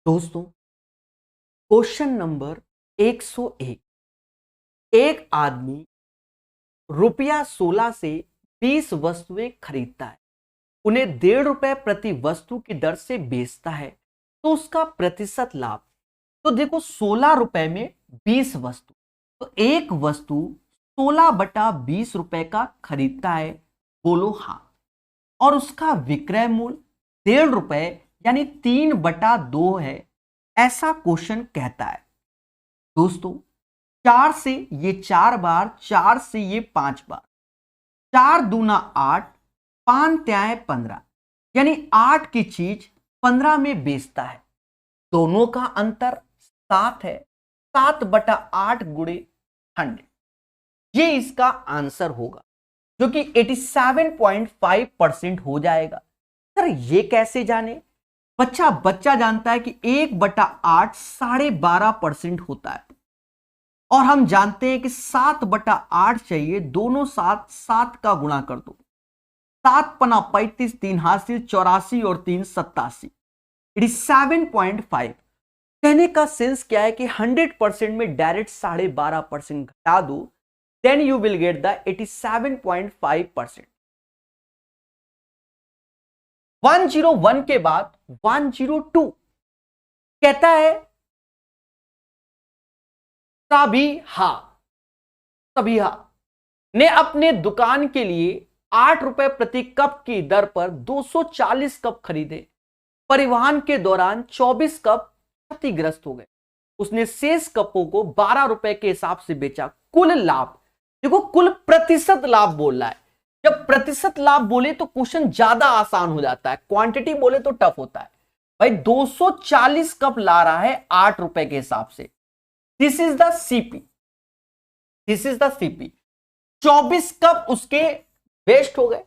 दोस्तों, question number 101। एक आदमी रुपया 16 से 20 वस्तुएं खरीदता है, उन्हें ₹1.5 प्रति वस्तु की दर से बेचता है, तो उसका प्रतिशत लाभ। तो देखो, 16 रुपए में 20 वस्तु, तो एक वस्तु 16/20 रुपए का खरीदता है। बोलो हाँ। और उसका विक्रय मूल्य ₹1.5 यानी 3/2 है, ऐसा क्वेश्चन कहता है। दोस्तों, 4 से ये 4 बार, 4 से ये 5 बार, 4 दूना 8, 5 त्याय 15, यानी 8 की चीज 15 में बेचता है। दोनों का अंतर 7 है। 7/8 गुणे 100, ये इसका आंसर होगा, जो कि 87.5% हो जाएगा। सर, ये कैसे जाने? बच्चा जानता है कि 1/8 12.5% होता है, और हम जानते हैं कि 7/8 चाहिए। दोनों साथ 7 का गुणा कर दो। 7 पना 35, 3 हासिल 84 और 3 87, 87.5। कहने का सेंस क्या है कि 100% में डायरेक्ट 12.5% घटा दो, then you will get the 87.5%। 101 के बाद 102 कहता है सबिहा ने अपने दुकान के लिए 8 रुपए प्रति कप की दर पर 240 कप खरीदे। परिवहन के दौरान 24 कप क्षतिग्रस्त हो गए। उसने शेष कपों को 12 रुपए के हिसाब से बेचा। कुल लाभ, देखो कुल प्रतिशत लाभ बोल रहा है। जब प्रतिशत लाभ बोले तो क्वेश्चन ज्यादा आसान हो जाता है, क्वांटिटी बोले तो टफ होता है। भाई 240 कप ला रहा है 8 रुपए के हिसाब से। This is the CP, 24 cup उसके वेस्ट हो गए।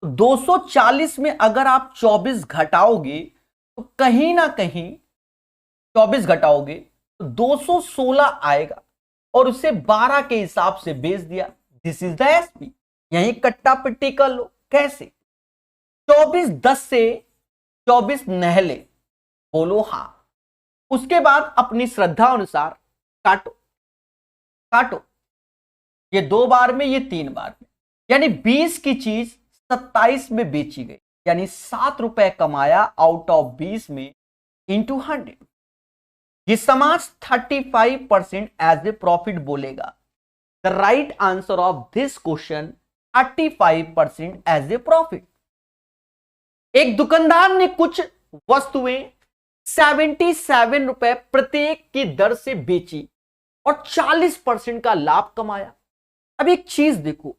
240 में अगर आप 24 घटाओगे तो कहीं ना कहीं 24 घटाओगे तो 216 आएगा, और उसे 12 के हिसाब से बेच दिया। This is the SP. यही कट्टा पिट्टी कर लो। कैसे? 24 10 से 24 नहले। बोलो हाँ। उसके बाद अपनी श्रद्धा अनुसार काटो। ये 2 बार में, ये 3 बार में, यानी 20 की चीज 27 में बेची गई, यानी 7 रुपए कमाया आउट ऑफ 20 में इंटू 100। ये समाज 35% एज ए प्रॉफिट बोलेगा। The right answer of this question 35% as a profit. एक दुकानदार ने कुछ वस्तुएं 77 रुपए प्रत्येक की दर से बेची और 40% का लाभ कमाया। अब एक चीज देखो,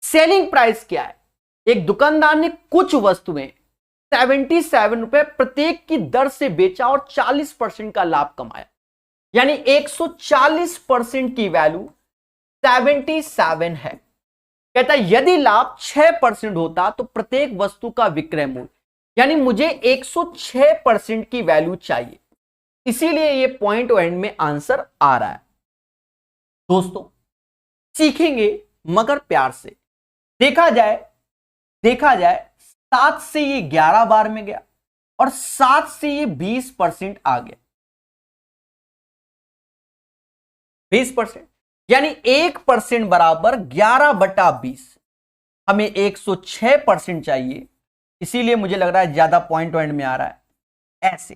सेलिंग प्राइस क्या है। एक दुकानदार ने कुछ वस्तुएं 77 रुपए प्रत्येक की दर से बेचा और 40% का लाभ कमाया, यानी 140% की वैल्यू 77 है। कहता है यदि लाभ 6% होता तो प्रत्येक वस्तु का विक्रय मूल्य, यानी मुझे 106% की वैल्यू चाहिए, इसीलिए ये पॉइंट एंड में आंसर आ रहा है। दोस्तों, सीखेंगे मगर प्यार से। देखा जाए 7 से ये 11 बार में गया और 7 से ये 20% आ गया। 20%, यानी 1% बराबर 11/20। हमें 106% चाहिए, इसीलिए मुझे लग रहा है ज्यादा पॉइंट में आ रहा है। ऐसे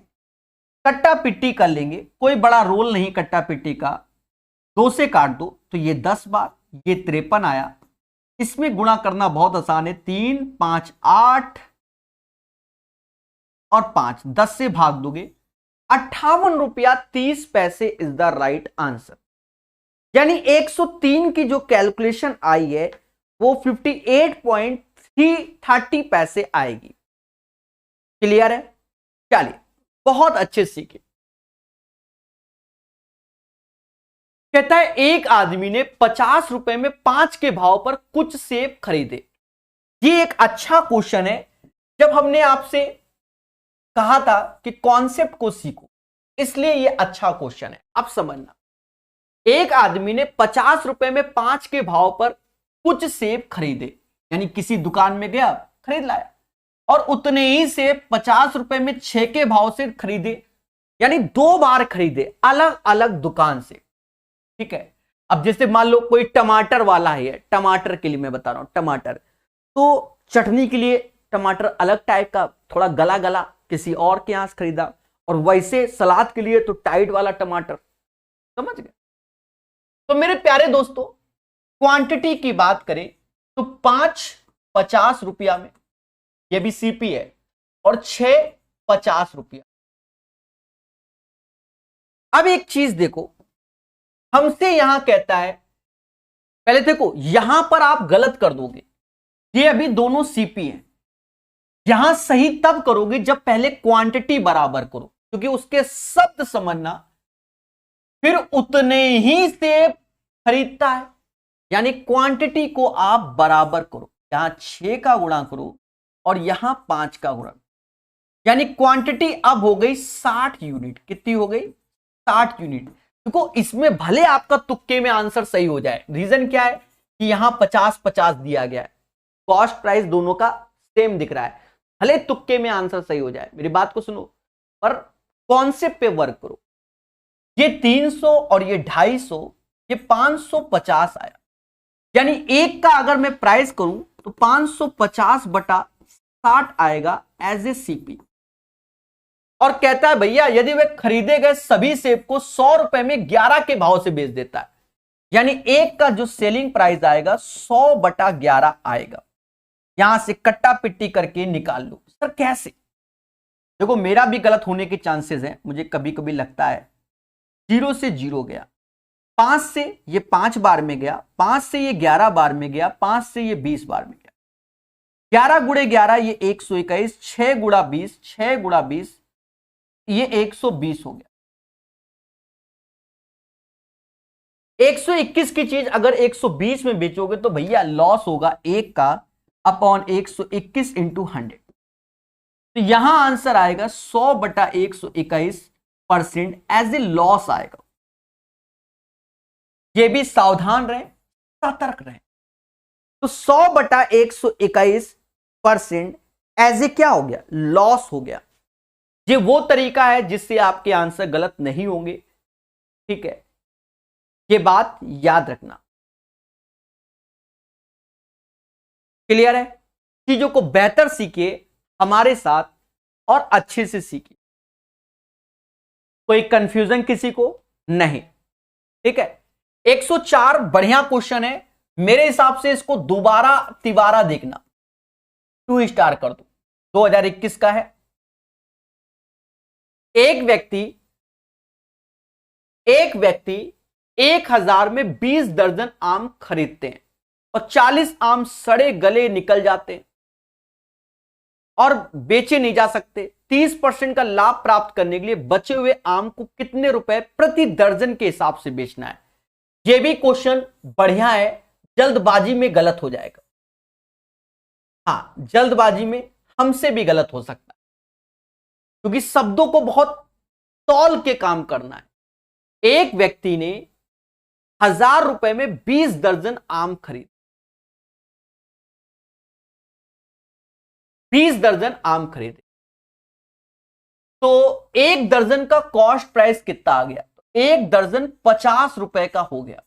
कट्टा पिट्टी कर लेंगे, कोई बड़ा रोल नहीं कट्टा पिट्टी का। 2 से काट दो तो ये 10 बार, ये 53 आया। इसमें गुणा करना बहुत आसान है। 3 5 8 और 5, 10 से भाग दोगे 58 रुपया 30 पैसे इज द राइट आंसर। यानी 103 की जो कैलकुलेशन आई है वो 58.30 पैसे आएगी। क्लियर है? चलिए, बहुत अच्छे सीखे। कहता है एक आदमी ने 50 रुपए में 5 के भाव पर कुछ सेब खरीदे। ये एक अच्छा क्वेश्चन है। जब हमने आपसे कहा था कि कॉन्सेप्ट को सीखो, इसलिए ये अच्छा क्वेश्चन है। अब समझना, एक आदमी ने 50 रुपए में 5 के भाव पर कुछ सेब खरीदे, यानी किसी दुकान में गया, खरीद लाया, और उतने ही सेब 50 रुपए में 6 के भाव से खरीदे यानी 2 बार खरीदे अलग अलग दुकान से, ठीक है। अब जैसे मान लो कोई टमाटर वाला है, टमाटर के लिए मैं बता रहा हूं, टमाटर तो चटनी के लिए टमाटर अलग टाइप का, थोड़ा गला गला किसी और के यहां से खरीदा, और वैसे सलाद के लिए तो टाइट वाला टमाटर, समझ गए। तो मेरे प्यारे दोस्तों, क्वांटिटी की बात करें तो 5 50 रुपया में, यह भी सीपी है, और 6 50 रुपया। अब एक चीज देखो, हमसे यहां कहता है, पहले देखो यहां पर आप गलत कर दोगे, ये अभी दोनों सीपी हैं, यहां सही तब करोगे जब पहले क्वांटिटी बराबर करो, क्योंकि उसके शब्द समझना, फिर उतने ही सेब खरीदता है, यानी क्वांटिटी को आप बराबर करो, यहां 6 का गुणा करो और यहां 5 का गुणा, यानी क्वांटिटी अब हो गई 60 यूनिट। कितनी हो गई? 60 यूनिट। देखो इसमें भले आपका तुक्के में आंसर सही हो जाए, रीजन क्या है कि यहां 50-50 दिया गया है, कॉस्ट प्राइस दोनों का सेम दिख रहा है, भले तुक्के में आंसर सही हो जाए, मेरी बात को सुनो, पर कॉन्सेप्ट पे वर्क करो। ये 300 और ये 250, ये 550 आया, यानी एक का अगर मैं प्राइस करूं तो 550/60 आएगा एज ए सीपी। और कहता है भैया यदि वे खरीदे गए सभी सेब को 100 रुपए में 11 के भाव से बेच देता है, यानी एक का जो सेलिंग प्राइस आएगा 100/11 आएगा। यहां से कट्टा पिट्टी करके निकाल लो। सर कैसे? देखो मेरा भी गलत होने के चांसेस हैं, मुझे कभी कभी लगता है। 0 से 0 गया, 5 से ये 5 बार में गया, 5 से ये 11 बार में गया, 5 से ये 20 बार में गया, 11 गुणे 11 ये 121, 6 गुणा 20, 6 गुणा 20 ये 120 हो गया। 121 की चीज अगर 120 में बेचोगे तो भैया लॉस होगा एक का अपॉन 121 इंटू 100। तो यहां आंसर आएगा 100/121% एज ए लॉस आएगा। ये भी सावधान रहे, सतर्क रहे। तो 100/121% एज ए क्या हो गया? लॉस हो गया। ये वो तरीका है जिससे आपके आंसर गलत नहीं होंगे, ठीक है, ये बात याद रखना। क्लियर है? चीजों को बेहतर सीखिए हमारे साथ और अच्छे से सीखिए, कोई कंफ्यूजन किसी को नहीं, ठीक है। 104 बढ़िया क्वेश्चन है, मेरे हिसाब से इसको दोबारा तिबारा देखना, 2 स्टार कर दो। 2021 का है। एक व्यक्ति 1000 में 20 दर्जन आम खरीदते हैं और 40 आम सड़े गले निकल जाते हैं और बेचे नहीं जा सकते। 30% का लाभ प्राप्त करने के लिए बचे हुए आम को कितने रुपए प्रति दर्जन के हिसाब से बेचना है? यह भी क्वेश्चन बढ़िया है, जल्दबाजी में गलत हो जाएगा। हां, जल्दबाजी में हमसे भी गलत हो सकता है, क्योंकि शब्दों को बहुत तौल के काम करना है। एक व्यक्ति ने 1000 रुपए में 20 दर्जन आम खरीदे, 20 दर्जन आम खरीदे, तो एक दर्जन का कॉस्ट प्राइस कितना आ गया? तो एक दर्जन 50 रुपए का हो गया।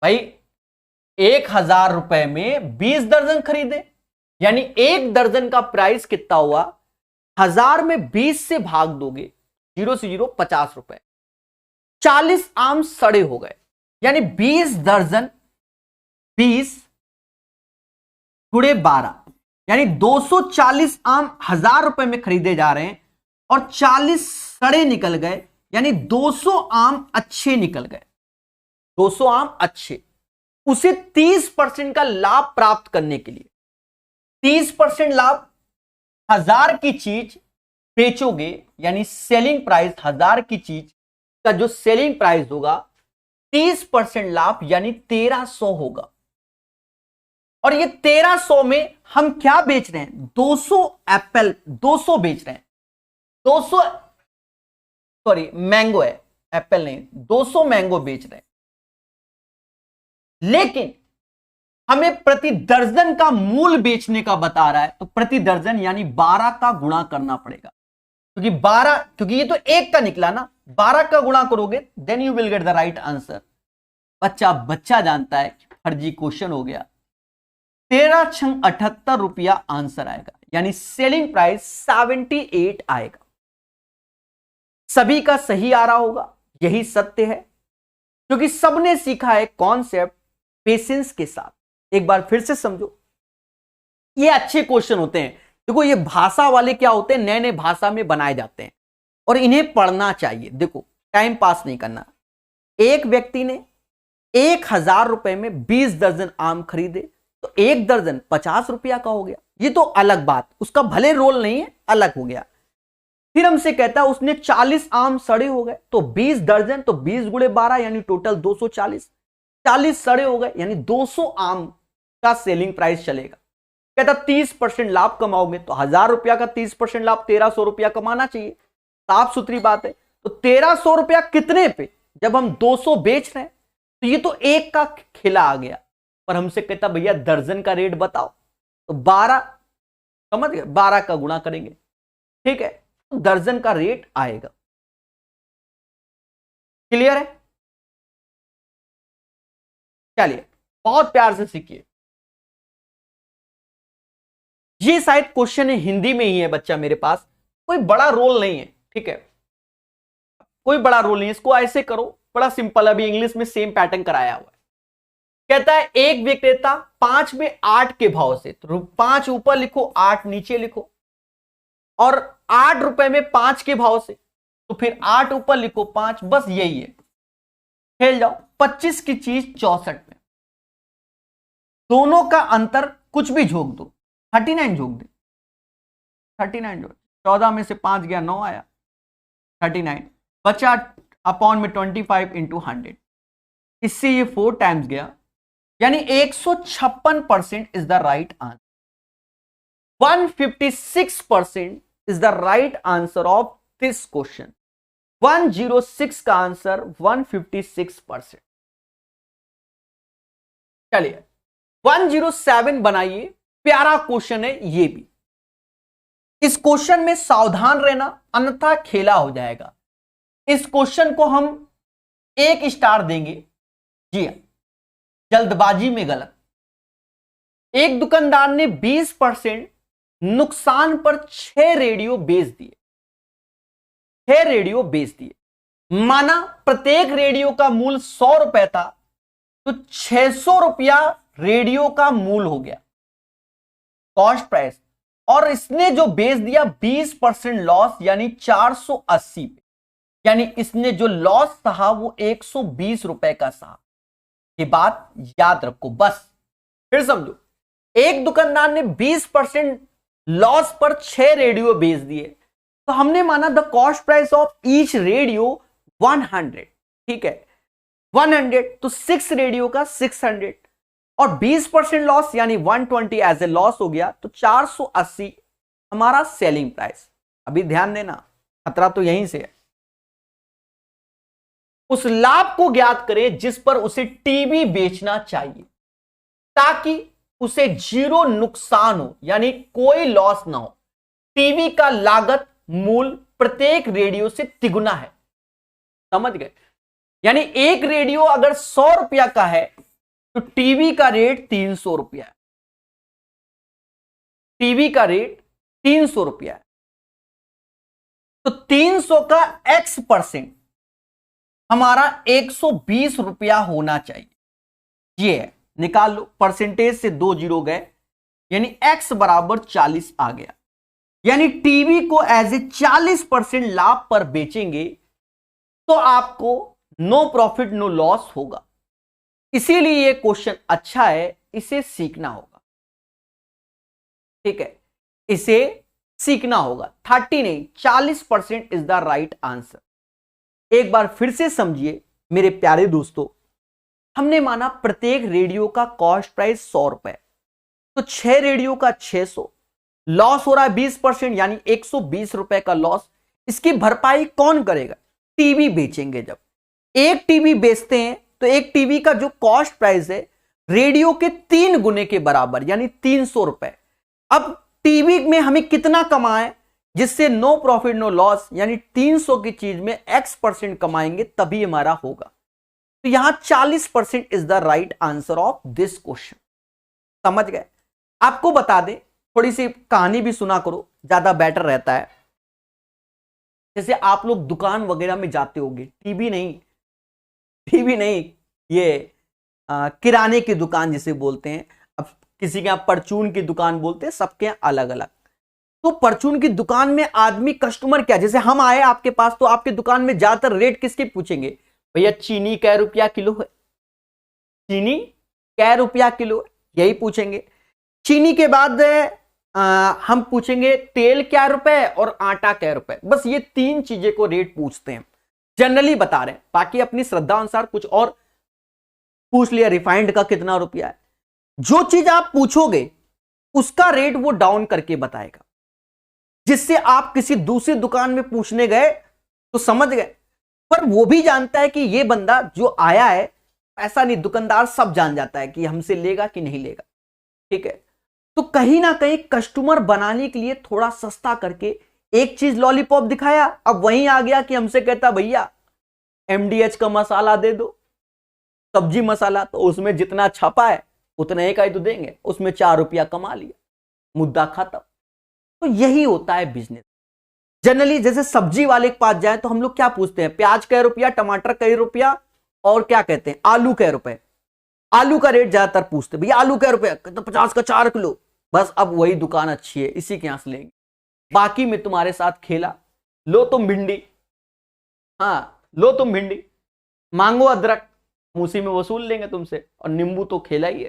भाई 1000 रुपए में 20 दर्जन खरीदे, यानी एक दर्जन का प्राइस कितना हुआ? 1000 में 20 से भाग दोगे, 0 से 0 50 रुपए, 40 आम सड़े हो गए, यानी 20 दर्जन 20 गुणे 12, यानी 240 आम 1000 रुपए में खरीदे जा रहे हैं और 40 सड़े निकल गए, यानी 200 आम अच्छे निकल गए, 200 आम अच्छे। उसे 30% का लाभ प्राप्त करने के लिए 30% लाभ, 1000 की चीज बेचोगे, यानी सेलिंग प्राइस 1000 की चीज का जो सेलिंग प्राइस होगा 30% लाभ, यानी 1300 होगा। और ये 1300 में हम क्या बेच रहे हैं? 200 एप्पल, 200 बेच रहे हैं, 200 सॉरी मैंगो है, एप्पल नहीं, 200 मैंगो बेच रहे हैं, लेकिन हमें प्रति दर्जन का मूल बेचने का बता रहा है, तो प्रति दर्जन यानी 12 का गुणा करना पड़ेगा। क्योंकि 12, क्योंकि ये तो एक का निकला ना, 12 का गुणा करोगे then you will get the right answer. बच्चा जानता है फर्जी क्वेश्चन हो गया। 13 छंग 78 रुपया आंसर आएगा, यानी सेलिंग प्राइस 78 आएगा। सभी का सही आ रहा होगा, यही सत्य है, क्योंकि सबने सीखा है कॉन्सेप्ट पेशेंस के साथ। एक बार फिर से समझो, ये अच्छे क्वेश्चन होते हैं। देखो ये भाषा वाले क्या होते हैं, नए नए भाषा में बनाए जाते हैं और इन्हें पढ़ना चाहिए। देखो टाइम पास नहीं करना। एक व्यक्ति ने 1000 रुपए में 20 दर्जन आम खरीदे, तो 1 दर्जन 50 रुपया का हो गया। ये तो अलग बात, उसका भले रोल नहीं है, अलग हो गया। फिर हमसे कहता है उसने 40 आम सड़े हो गए, तो 20 दर्जन, तो 20 गुणे 12 यानी टोटल 240। 40 सड़े हो गए यानी 200 आम का सेलिंग प्राइस चलेगा। कहता 30% लाभ कमाओगे, तो 1000 रुपया का 30% लाभ 1300 रुपया कमाना चाहिए। साफ सुथरी बात है। तो 1300 रुपया कितने पे, जब हम 200 बेच रहे हैं, तो ये तो एक का खिला आ गया। पर हमसे कहता भैया दर्जन का रेट बताओ, तो 12, समझ गए, 12 का गुणा करेंगे, ठीक है, तो दर्जन का रेट आएगा। क्लियर है? चलिए बहुत प्यार से सीखिए। ये शायद क्वेश्चन हिंदी में ही है बच्चा मेरे पास, कोई बड़ा रोल नहीं है, ठीक है, कोई बड़ा रोल नहीं है। इसको ऐसे करो, बड़ा सिंपल, अभी इंग्लिश में सेम पैटर्न कराया हुआ है। कहता है एक विक्रेता 5 में 8 के भाव से, तो 5 ऊपर लिखो 8 नीचे लिखो, और 8 रुपए में 5 के भाव से, तो फिर 8 ऊपर लिखो 5, बस यही है। खेल जाओ। 25 की चीज 64 में, दोनों का अंतर कुछ भी झोंक दो, 39 झोंक दे, 39 जो 14 में से 5 गया 9 आया 39, बचा अपॉन में 25 इंटू 100, इससे ये 4 टाइम्स गया, यानी 156% is the right answer. 156% is the right answer of this question. 106 का आंसर 156%। चलिए 107 बनाइए, प्यारा क्वेश्चन है ये भी। इस क्वेश्चन में सावधान रहना, अन्यथा खेला हो जाएगा। इस क्वेश्चन को हम 1 स्टार देंगे। जी हां, जल्दबाजी में गलत। एक दुकानदार ने 20% नुकसान पर 6 रेडियो बेच दिए। 6 रेडियो बेच दिए, माना प्रत्येक रेडियो का मूल्य 100 रुपए था, तो 600 रुपया रेडियो का मूल्य हो गया, कॉस्ट प्राइस। और इसने जो बेच दिया 20% लॉस, यानी 480 पे, यानी इसने जो लॉस सहा वो 120 रुपए का सहा। ये बात याद रखो बस। फिर समझो, एक दुकानदार ने 20% लॉस पर 6 रेडियो बेच दिए, तो हमने माना the cost price of each radio 100, ठीक है, 100, तो 6 रेडियो का 600, और 20% लॉस यानी 120 एज ए लॉस हो गया, तो 480 हमारा सेलिंग प्राइस। अभी ध्यान देना, खतरा तो यहीं से है। उस लाभ को ज्ञात करें जिस पर उसे टीवी बेचना चाहिए, ताकि उसे 0 नुकसान हो, यानी कोई लॉस ना हो। टीवी का लागत मूल्य प्रत्येक रेडियो से तिगुना है, समझ गए? यानी एक रेडियो अगर 100 रुपया का है, तो टीवी का रेट 300 रुपया है। टीवी का रेट 300 रुपया है, तो 300 का x% हमारा 120 रुपया होना चाहिए। ये है, निकाल लो, परसेंटेज से 2 जीरो गए, यानी x बराबर 40 आ गया। यानी टीवी को एज ए 40% लाभ पर बेचेंगे तो आपको नो प्रॉफिट नो लॉस होगा। इसीलिए ये क्वेश्चन अच्छा है, इसे सीखना होगा, ठीक है, इसे सीखना होगा। 30 नहीं 40% इज द राइट आंसर। एक बार फिर से समझिए मेरे प्यारे दोस्तों, हमने माना प्रत्येक रेडियो का कॉस्ट प्राइस 100 रुपए, तो 6 रेडियो का 600, लॉस हो रहा है 20%, यानी 120 रुपए का लॉस। इसकी भरपाई कौन करेगा? टीवी बेचेंगे। जब एक टीवी बेचते हैं तो एक टीवी का जो कॉस्ट प्राइस है रेडियो के 3 गुने के बराबर, यानी 300 रुपए। अब टीवी में हमें कितना कमाए, जिससे नो प्रॉफिट नो लॉस, यानी 300 की चीज में x% कमाएंगे तभी हमारा होगा। तो यहां 40% is the right answer of this question. समझ गए? आपको बता दें, थोड़ी सी कहानी भी सुना करो, ज्यादा बेटर रहता है। जैसे आप लोग दुकान वगैरह में जाते होंगे, टीवी नहीं, ये किराने की दुकान जिसे बोलते हैं, अब किसी के यहां परचून की दुकान बोलते हैं, सबके यहां अलग अलग। तो परचून की दुकान में आदमी कस्टमर क्या, जैसे हम आए आपके पास तो आपकी दुकान में ज्यादातर रेट किसके पूछेंगे? भैया चीनी कै रुपया किलो है, चीनी कै रुपया किलो है, यही पूछेंगे। चीनी के बाद हम पूछेंगे तेल क्या रुपए और आटा क्या रुपए। बस ये 3 चीजें को रेट पूछते हैं, जनरली बता रहे हैं। बाकी अपनी श्रद्धा अनुसार कुछ और पूछ लिया, रिफाइंड का कितना रुपया है। जो चीज आप पूछोगे उसका रेट वो डाउन करके बताएगा, जिससे आप किसी दूसरी दुकान में पूछने गए तो समझ गए, पर वो भी जानता है कि ये बंदा जो आया है, ऐसा नहीं, दुकानदार सब जान जाता है कि हमसे लेगा कि नहीं लेगा। ठीक है, तो कहीं ना कहीं कस्टमर बनाने के लिए थोड़ा सस्ता करके एक चीज लॉलीपॉप दिखाया, अब वहीं आ गया कि हमसे कहता भैया MDH का मसाला दे दो, सब्जी मसाला, तो उसमें जितना छपा है उतने का ही तो देंगे, उसमें 4 रुपया कमा लिया, मुद्दा खत्म। तो यही होता है बिजनेस। जनरली जैसे सब्जी वाले के पास जाए तो हम लोग क्या पूछते हैं? प्याज कै रुपया, टमाटर कै रुपया, और क्या कहते हैं, आलू कै रुपए। आलू का रेट ज्यादातर पूछते, भैया आलू कै रुपया, तो 50 का 4 किलो। बस अब वही दुकान अच्छी है, इसी के यहां से लेंगे। बाकी में तुम्हारे साथ खेला, लो तुम भिंडी, हाँ लो तुम भिंडी, मांगो अदरक, उसी में वसूल लेंगे तुमसे, और नींबू तो खेला ही है।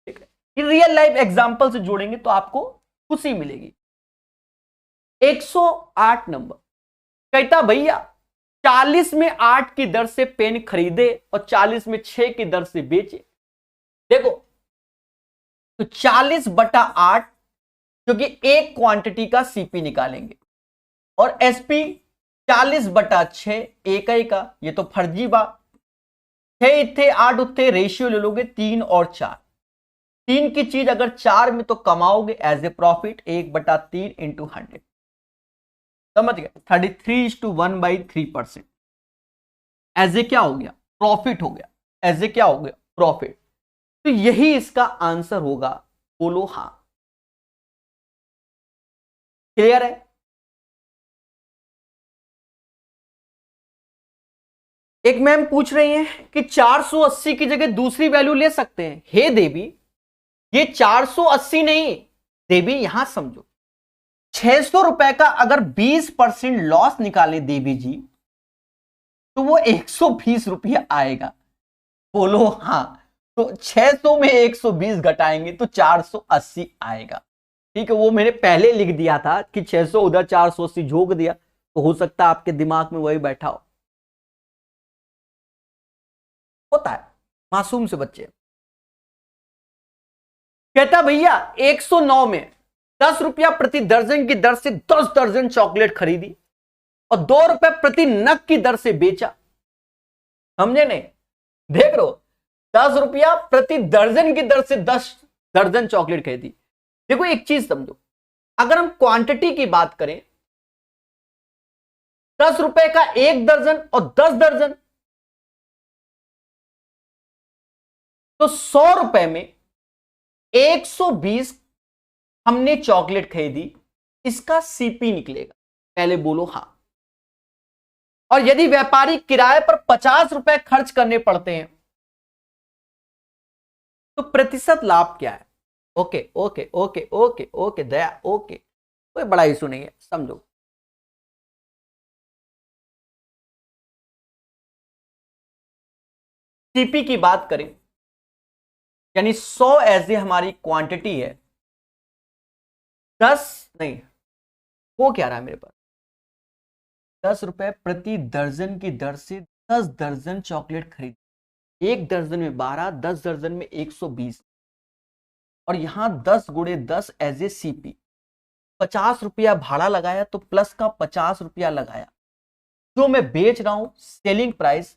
ठीक है, रियल लाइफ एग्जांपल से जोड़ेंगे तो आपको खुशी मिलेगी। 108 नंबर कहता भैया 40 में 8 की दर से पेन खरीदे और 40 में 6 की दर से बेचे। देखो, तो 40/8 क्योंकि एक क्वांटिटी का सीपी निकालेंगे, और एसपी 40/6 एक ही का, ये तो फर्जी बात। 6 इतने 8 उतने, रेशियो ले लोगे 3 और 4। 3 की चीज अगर 4 में तो कमाओगे एज ए प्रॉफिट 1/3 इंटू 100। समझ गए? 33:1/3% एज ए क्या हो गया? प्रॉफिट हो गया। एज ए क्या हो गया? प्रॉफिट। तो यही इसका आंसर होगा। बोलो हां। क्लियर है? एक मैम पूछ रही हैं कि 480 की जगह दूसरी वैल्यू ले सकते हैं। हे देवी, ये 480 नहीं देवी, यहां समझो, 600 रुपए का अगर 20% लॉस निकाले देवी जी, तो वो 120 रुपया आएगा। बोलो हां। तो 600 में 120 घटाएंगे तो 480 आएगा। ठीक है, वो मैंने पहले लिख दिया था कि 600 उधर 480 झोंक दिया, तो हो सकता है आपके दिमाग में वही बैठा हो। होता है, मासूम से बच्चे। कहता भैया 109 में 10 रुपया प्रति दर्जन की दर से 10 दर्जन चॉकलेट खरीदी और 2 रुपए प्रति नग की दर से बेचा। समझे नहीं? देख लो, 10 रुपया प्रति दर्जन की दर से 10 दर्जन चॉकलेट खरीदी। देखो एक चीज समझो, अगर हम क्वांटिटी की बात करें, 10 रुपए का 1 दर्जन और 10 दर्जन, तो 100 रुपए में 120 हमने चॉकलेट खरीदी, इसका सीपी निकलेगा। पहले बोलो हां। और यदि व्यापारी किराए पर 50 रुपए खर्च करने पड़ते हैं, तो प्रतिशत लाभ क्या है? Okay okay okay okay okay दया, ओके, कोई बड़ा इशू नहीं है, समझो। सीपी की बात करें, यानी 100 ऐसे हमारी क्वांटिटी है, 10 नहीं, वो क्या रहा है मेरे पास, 10 रुपए प्रति दर्जन की दर से 10 दर्जन चॉकलेट खरीद, 1 दर्जन में 12, 10 दर्जन में 120, और यहां 10 गुणे 10 एज ए सीपी, 50 रुपया भाड़ा लगाया तो प्लस का 50 रुपया लगाया। जो मैं बेच रहा हूं सेलिंग प्राइस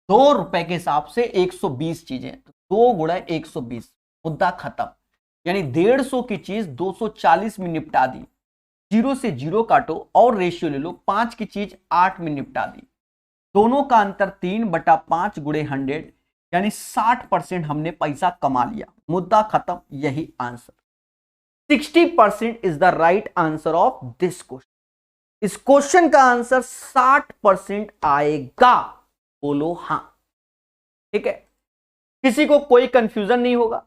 2 रुपए के हिसाब से 120 चीजें, तो 2 गुणा 120, मुद्दा खत्म। यानी 150 की चीज 240 में निपटा दी। जीरो से जीरो काटो और रेशियो ले लो, 5 की चीज 8 में निपटा दी, दोनों का अंतर 3/5 गुणे 100, यानी 60% हमने पैसा कमा लिया, मुद्दा खत्म, यही answer. 60% is the right answer of this question. इस क्वेश्चन का आंसर 60% आएगा, बोलो हां। ठीक है, किसी को कोई कंफ्यूजन नहीं होगा?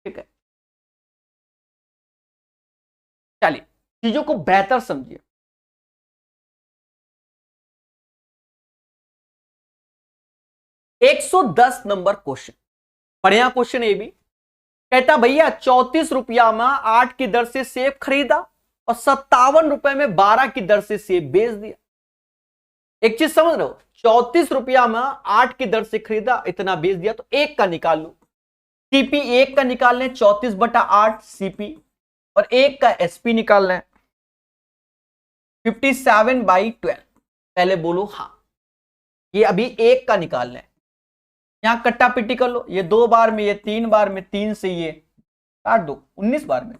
ठीक है, चलिए चीजों को बेहतर समझिए। एक 110 नंबर क्वेश्चन, बढ़िया क्वेश्चन ये भी। कहता भैया 34 रुपया में 8 की दर से सेब खरीदा और 57 रुपए में 12 की दर से सेब बेच दिया। एक चीज समझ रहे हो, 34 रुपया में 8 की दर से खरीदा, इतना बेच दिया, तो एक का निकाल लो। सीपी एक का निकाल लें, 34/8 सीपी, और एक का एसपी निकाल लें, 57/12। पहले बोलो हाँ, ये अभी एक का निकाल लें। यहां कट्टा पिट्टी कर लो, ये 2 बार में, ये 3 बार में, 3 से ये काट दो, 19 बार में,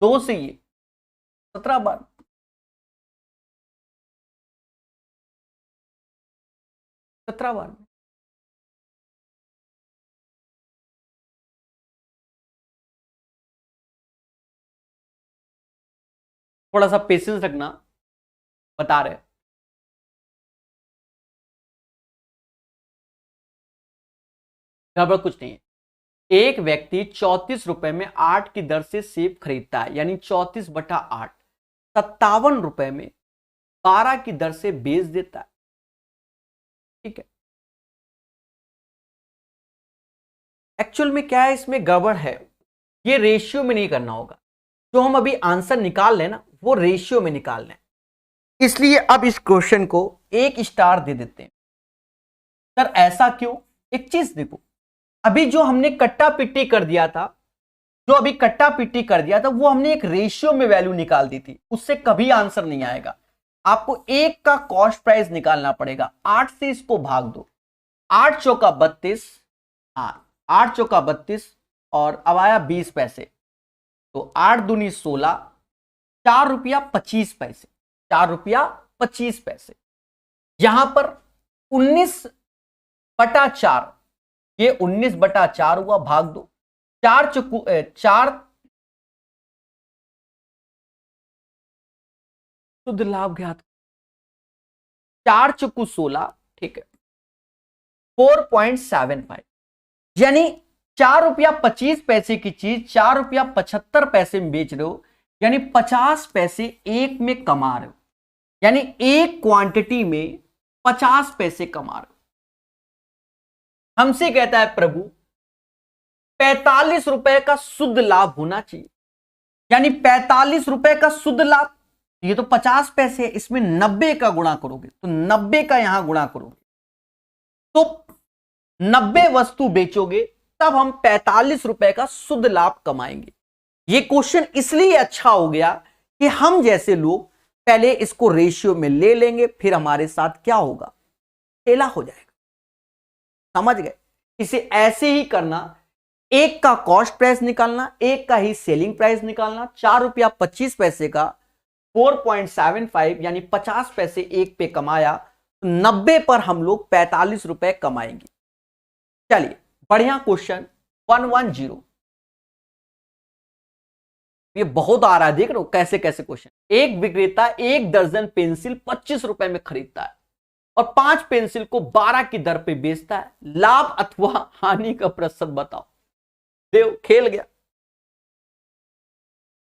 2 से ये 17 बार, 17 बार में। थोड़ा सा पेशेंस रखना, बता रहे। गड़बड़ कुछ नहीं है। एक व्यक्ति 34 रुपए में 8 की दर से सेब खरीदता है, यानी 34/8, 57 रुपए में 12 की दर से बेच देता है। ठीक है, एक्चुअल में क्या है, इसमें गड़बड़ है, ये रेशियो में नहीं करना होगा। जो हम अभी आंसर निकाल लें ना, वो रेशियो में निकाल लें, इसलिए अब इस क्वेश्चन को 1 स्टार दे देते हैं। सर ऐसा क्यों? एक चीज देखो, अभी जो हमने कट्टा पिट्टी कर दिया था, जो अभी कट्टा पिट्टी कर दिया था, वो हमने एक रेशियो में वैल्यू निकाल दी थी, उससे कभी आंसर नहीं आएगा। आपको एक का कॉस्ट प्राइस निकालना पड़ेगा, 8 से इसको भाग दो, 8 चौका 32, हाँ 8 चौका 32, और अब आया 20 पैसे, तो 8 दूनी 16, 4 रुपया 25 पैसे, 4 रुपया 25 पैसे। यहां पर 19/4, ये 19/4 हुआ, भाग दो, 4 चुकू 4 शुद्ध लाभ ज्ञात, 4 चुकू 16, ठीक है, 4.75, यानी 4 रुपया 25 पैसे की चीज 4 रुपया 75 पैसे में बेच रहे हो, यानी 50 पैसे एक में कमा रहे हो, यानी एक क्वांटिटी में 50 पैसे कमा रहे हो। हमसे कहता है प्रभु 45 रुपए का शुद्ध लाभ होना चाहिए, यानी 45 रुपए का शुद्ध लाभ, ये तो 50 पैसे है, इसमें 90 का गुणा करोगे तो 90 का यहां गुणा करोगे तो 90 वस्तु बेचोगे, तब हम 45 रुपए का शुद्ध लाभ कमाएंगे। ये क्वेश्चन इसलिए अच्छा हो गया कि हम जैसे लोग पहले इसको रेशियो में ले लेंगे, फिर हमारे साथ क्या होगा, ठेला हो जाएगा। समझ गए? इसे ऐसे ही करना, एक का कॉस्ट प्राइस निकालना, एक का ही सेलिंग प्राइस निकालना, 4 रुपया 25 पैसे का 4.75, यानी 50 पैसे एक पे कमाया, 90 पर हम लोग 45 रुपए कमाएंगे। चलिए बढ़िया क्वेश्चन 110, ये बहुत आ रहा है, देख रहे हो कैसे कैसे क्वेश्चन। एक विक्रेता 1 दर्जन पेंसिल 25 रुपए में खरीदता है और 5 पेंसिल को 12 की दर पे बेचता है, लाभ अथवा हानि का प्रतिशत बताओ। देव खेल गया।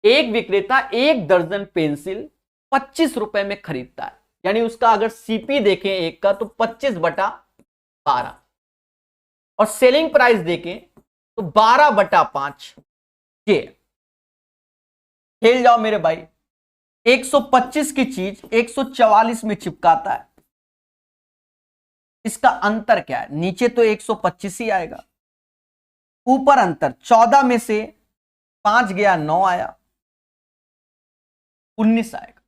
एक विक्रेता 1 दर्जन पेंसिल 25 रुपए में खरीदता है, यानी उसका अगर सीपी देखें एक का तो 25/12, और सेलिंग प्राइस देखें तो 12/5 के। खेल जाओ मेरे भाई, 125 की चीज 144 में चिपकाता है, इसका अंतर क्या है? नीचे तो 125 ही आएगा, ऊपर अंतर 14 में से 5 गया 9 आया, 19 आएगा,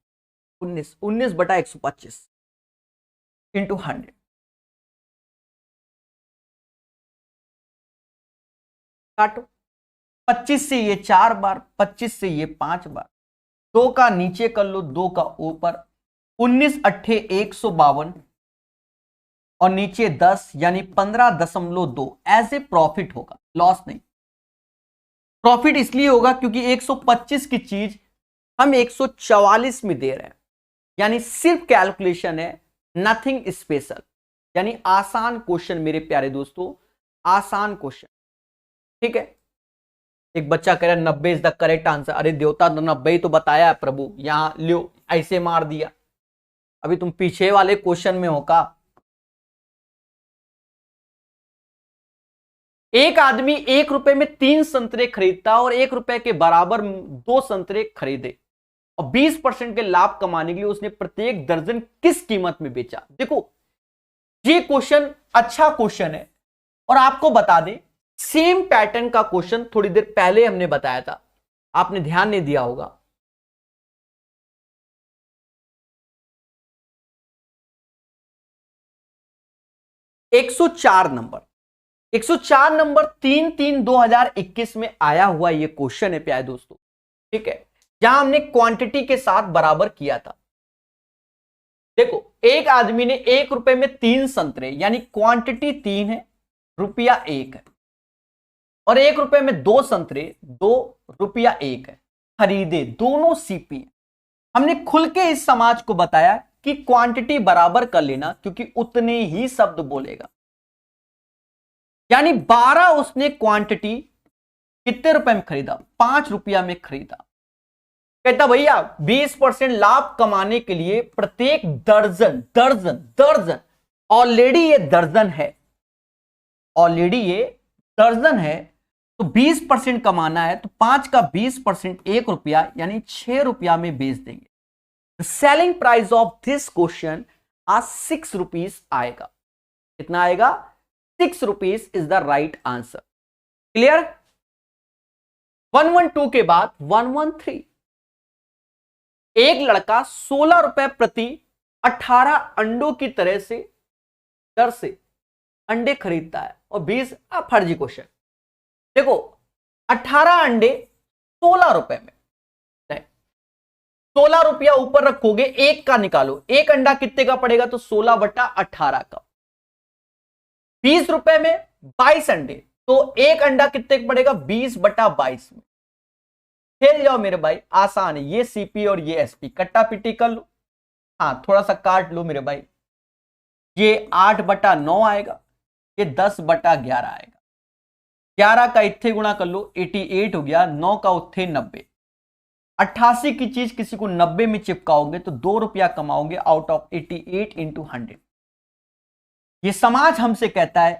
19/125 इंटू 100। काटो, 25 से ये 4 बार, 25 से ये 5 बार, 2 का नीचे कर लो, 2 का ऊपर, 19 अट्ठे 152 और नीचे 10 यानी 15.2 एज ए प्रॉफिट होगा, लॉस नहीं। प्रॉफिट इसलिए होगा क्योंकि 125 की चीज हम 144 में दे रहे हैं, यानी सिर्फ कैलकुलेशन है, नथिंग स्पेशल, यानी आसान क्वेश्चन मेरे प्यारे दोस्तों, आसान क्वेश्चन। ठीक है, एक बच्चा कह रहा है 90 इज द करेक्ट आंसर। अरे देवता 90 ही तो बताया है प्रभु, यहां लियो ऐसे मार दिया। अभी तुम पीछे वाले क्वेश्चन में हो का। एक आदमी 1 रुपए में 3 संतरे खरीदता और 1 रुपए के बराबर 2 संतरे खरीदे और 20% के लाभ कमाने के लिए उसने प्रत्येक दर्जन किस कीमत में बेचा। देखो ये क्वेश्चन अच्छा क्वेश्चन है, और आपको बता दें सेम पैटर्न का क्वेश्चन थोड़ी देर पहले हमने बताया था, आपने ध्यान नहीं दिया होगा। एक 104 नंबर 3/3/2021 में आया हुआ यह क्वेश्चन है प्यारे दोस्तों। ठीक है, जहां हमने क्वांटिटी के साथ बराबर किया था। देखो एक आदमी ने 1 रुपए में 3 संतरे, यानी क्वांटिटी 3 है, रुपया 1 है, और 1 रुपए में 2 संतरे, 2 रुपया 1 है, खरीदे, दोनों सीपी है। हमने खुल के इस समाज को बताया कि क्वांटिटी बराबर कर लेना, क्योंकि उतने ही शब्द बोलेगा। यानी 12 उसने क्वांटिटी कितने रुपए में खरीदा, 5 रुपया में खरीदा। कहता भैया 20% लाभ कमाने के लिए प्रत्येक दर्जन दर्जन दर्जन, ऑलरेडी ये दर्जन है, ऑलरेडी ये दर्जन है, तो 20% कमाना है, तो 5 का 20% 1 रुपया यानी 6 रुपया में बेच देंगे। The selling price of this question आज 6 रुपीज आएगा। कितना आएगा? 6 rupees is the right answer. Clear? 112 के बाद 113। एक लड़का 16 रुपए प्रति 18 अंडों की तरह से दर से अंडे खरीदता है और 20 फर्जी क्वेश्चन। देखो 18 अंडे 16 रुपए में, 16 रुपया ऊपर रखोगे, एक का निकालो, एक अंडा कितने का पड़ेगा? तो 16/18 का। 20 रुपए में 22 अंडे, तो एक अंडा कितने का पड़ेगा? 20/22 में। खेल जाओ मेरे भाई, आसान है। ये सीपी और ये एसपी कट्टा पिट्टी कर लो, हाँ थोड़ा सा काट लो मेरे भाई। ये 8/9 आएगा, ये 10/11 आएगा। 11 का इत्थे गुणा कर लो, 88 हो गया। 9 का उत्थे 90। 88 की चीज किसी को 90 में चिपकाओगे तो 2 रुपया कमाओगे आउट ऑफ 88 इंटू 100। ये समाज हमसे कहता है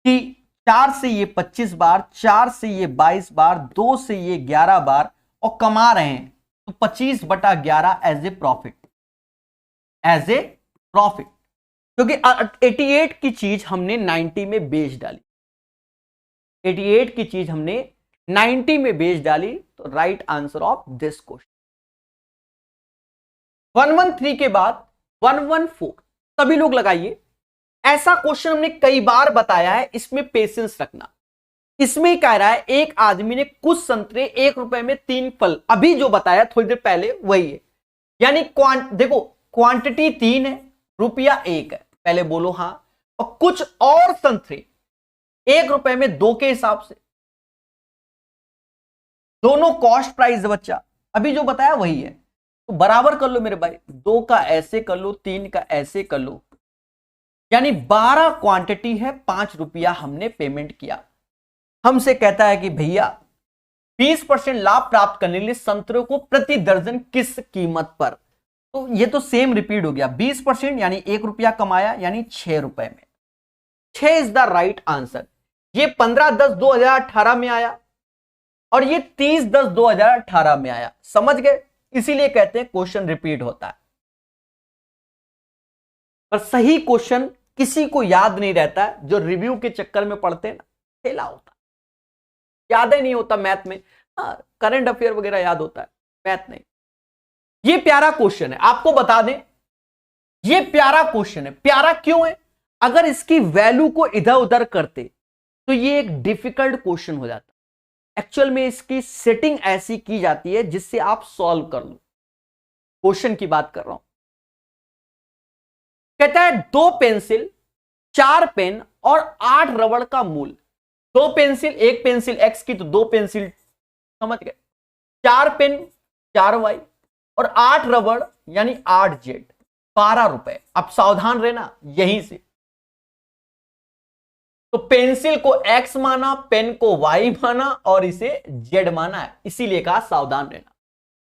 कि 4 से ये 25 बार, 4 से ये 22 बार, 2 से ये 11 बार, और कमा रहे हैं तो 25/11 as a profit, as a profit. क्योंकि 88 की चीज हमने 90 में बेच डाली, 88 की चीज हमने 90 में बेच डाली, तो right answer of this question. 113 के बाद 114, सभी लोग लगाइए। ऐसा क्वेश्चन हमने कई बार बताया है, इसमें पेशेंस रखना। इसमें कह रहा है एक आदमी ने कुछ संतरे 1 रुपए में 3 फल, अभी जो बताया थोड़ी देर पहले वही है। यानी देखो क्वांटिटी 3 है, रुपया 1 है, पहले बोलो हाँ, और कुछ और संतरे 1 रुपए में 2 के हिसाब से, दोनों कॉस्ट प्राइस है बच्चा, अभी जो बताया वही है। तो बराबर कर लो मेरे भाई, 2 का ऐसे कर लो, 3 का ऐसे कर लो, यानी 12 क्वांटिटी है, 5 रुपया हमने पेमेंट किया। हमसे कहता है कि भैया 20% लाभ प्राप्त करने के लिए संतरों को प्रति दर्जन किस कीमत पर, तो ये तो सेम रिपीट हो गया। 20% यानी 1 रुपया कमाया, यानी 6 रुपए में। 6 इज द राइट आंसर। ये 15/10/2018 में आया और ये 30/10/2018 में आया, समझ गए? इसीलिए कहते हैं क्वेश्चन रिपीट होता है। पर सही क्वेश्चन किसी को याद नहीं रहता है, जो रिव्यू के चक्कर में पढ़ते हैं ना, फेला होता है, याद ही नहीं होता मैथ में। हाँ करंट अफेयर वगैरह याद होता है, मैथ नहीं। ये प्यारा क्वेश्चन है, आपको बता दें ये प्यारा क्वेश्चन है। प्यारा क्यों है? अगर इसकी वैल्यू को इधर उधर करते तो ये एक डिफिकल्ट क्वेश्चन हो जाता। एक्चुअल में इसकी सेटिंग ऐसी की जाती है जिससे आप सॉल्व कर लो। क्वेश्चन की बात कर रहा हूं। कहता है 2 पेंसिल, 4 पेन और 8 रबड़ का मूल। 2 पेंसिल, एक पेंसिल एक्स की तो 2 पेंसिल, समझ गए, 4 पेन 4 वाई और 8 रबड़ यानी 8 जेड, 12 रुपए। अब सावधान रहना यहीं से। तो पेंसिल को एक्स माना, पेन को वाई माना और इसे जेड माना है, इसीलिए कहा सावधान रहना।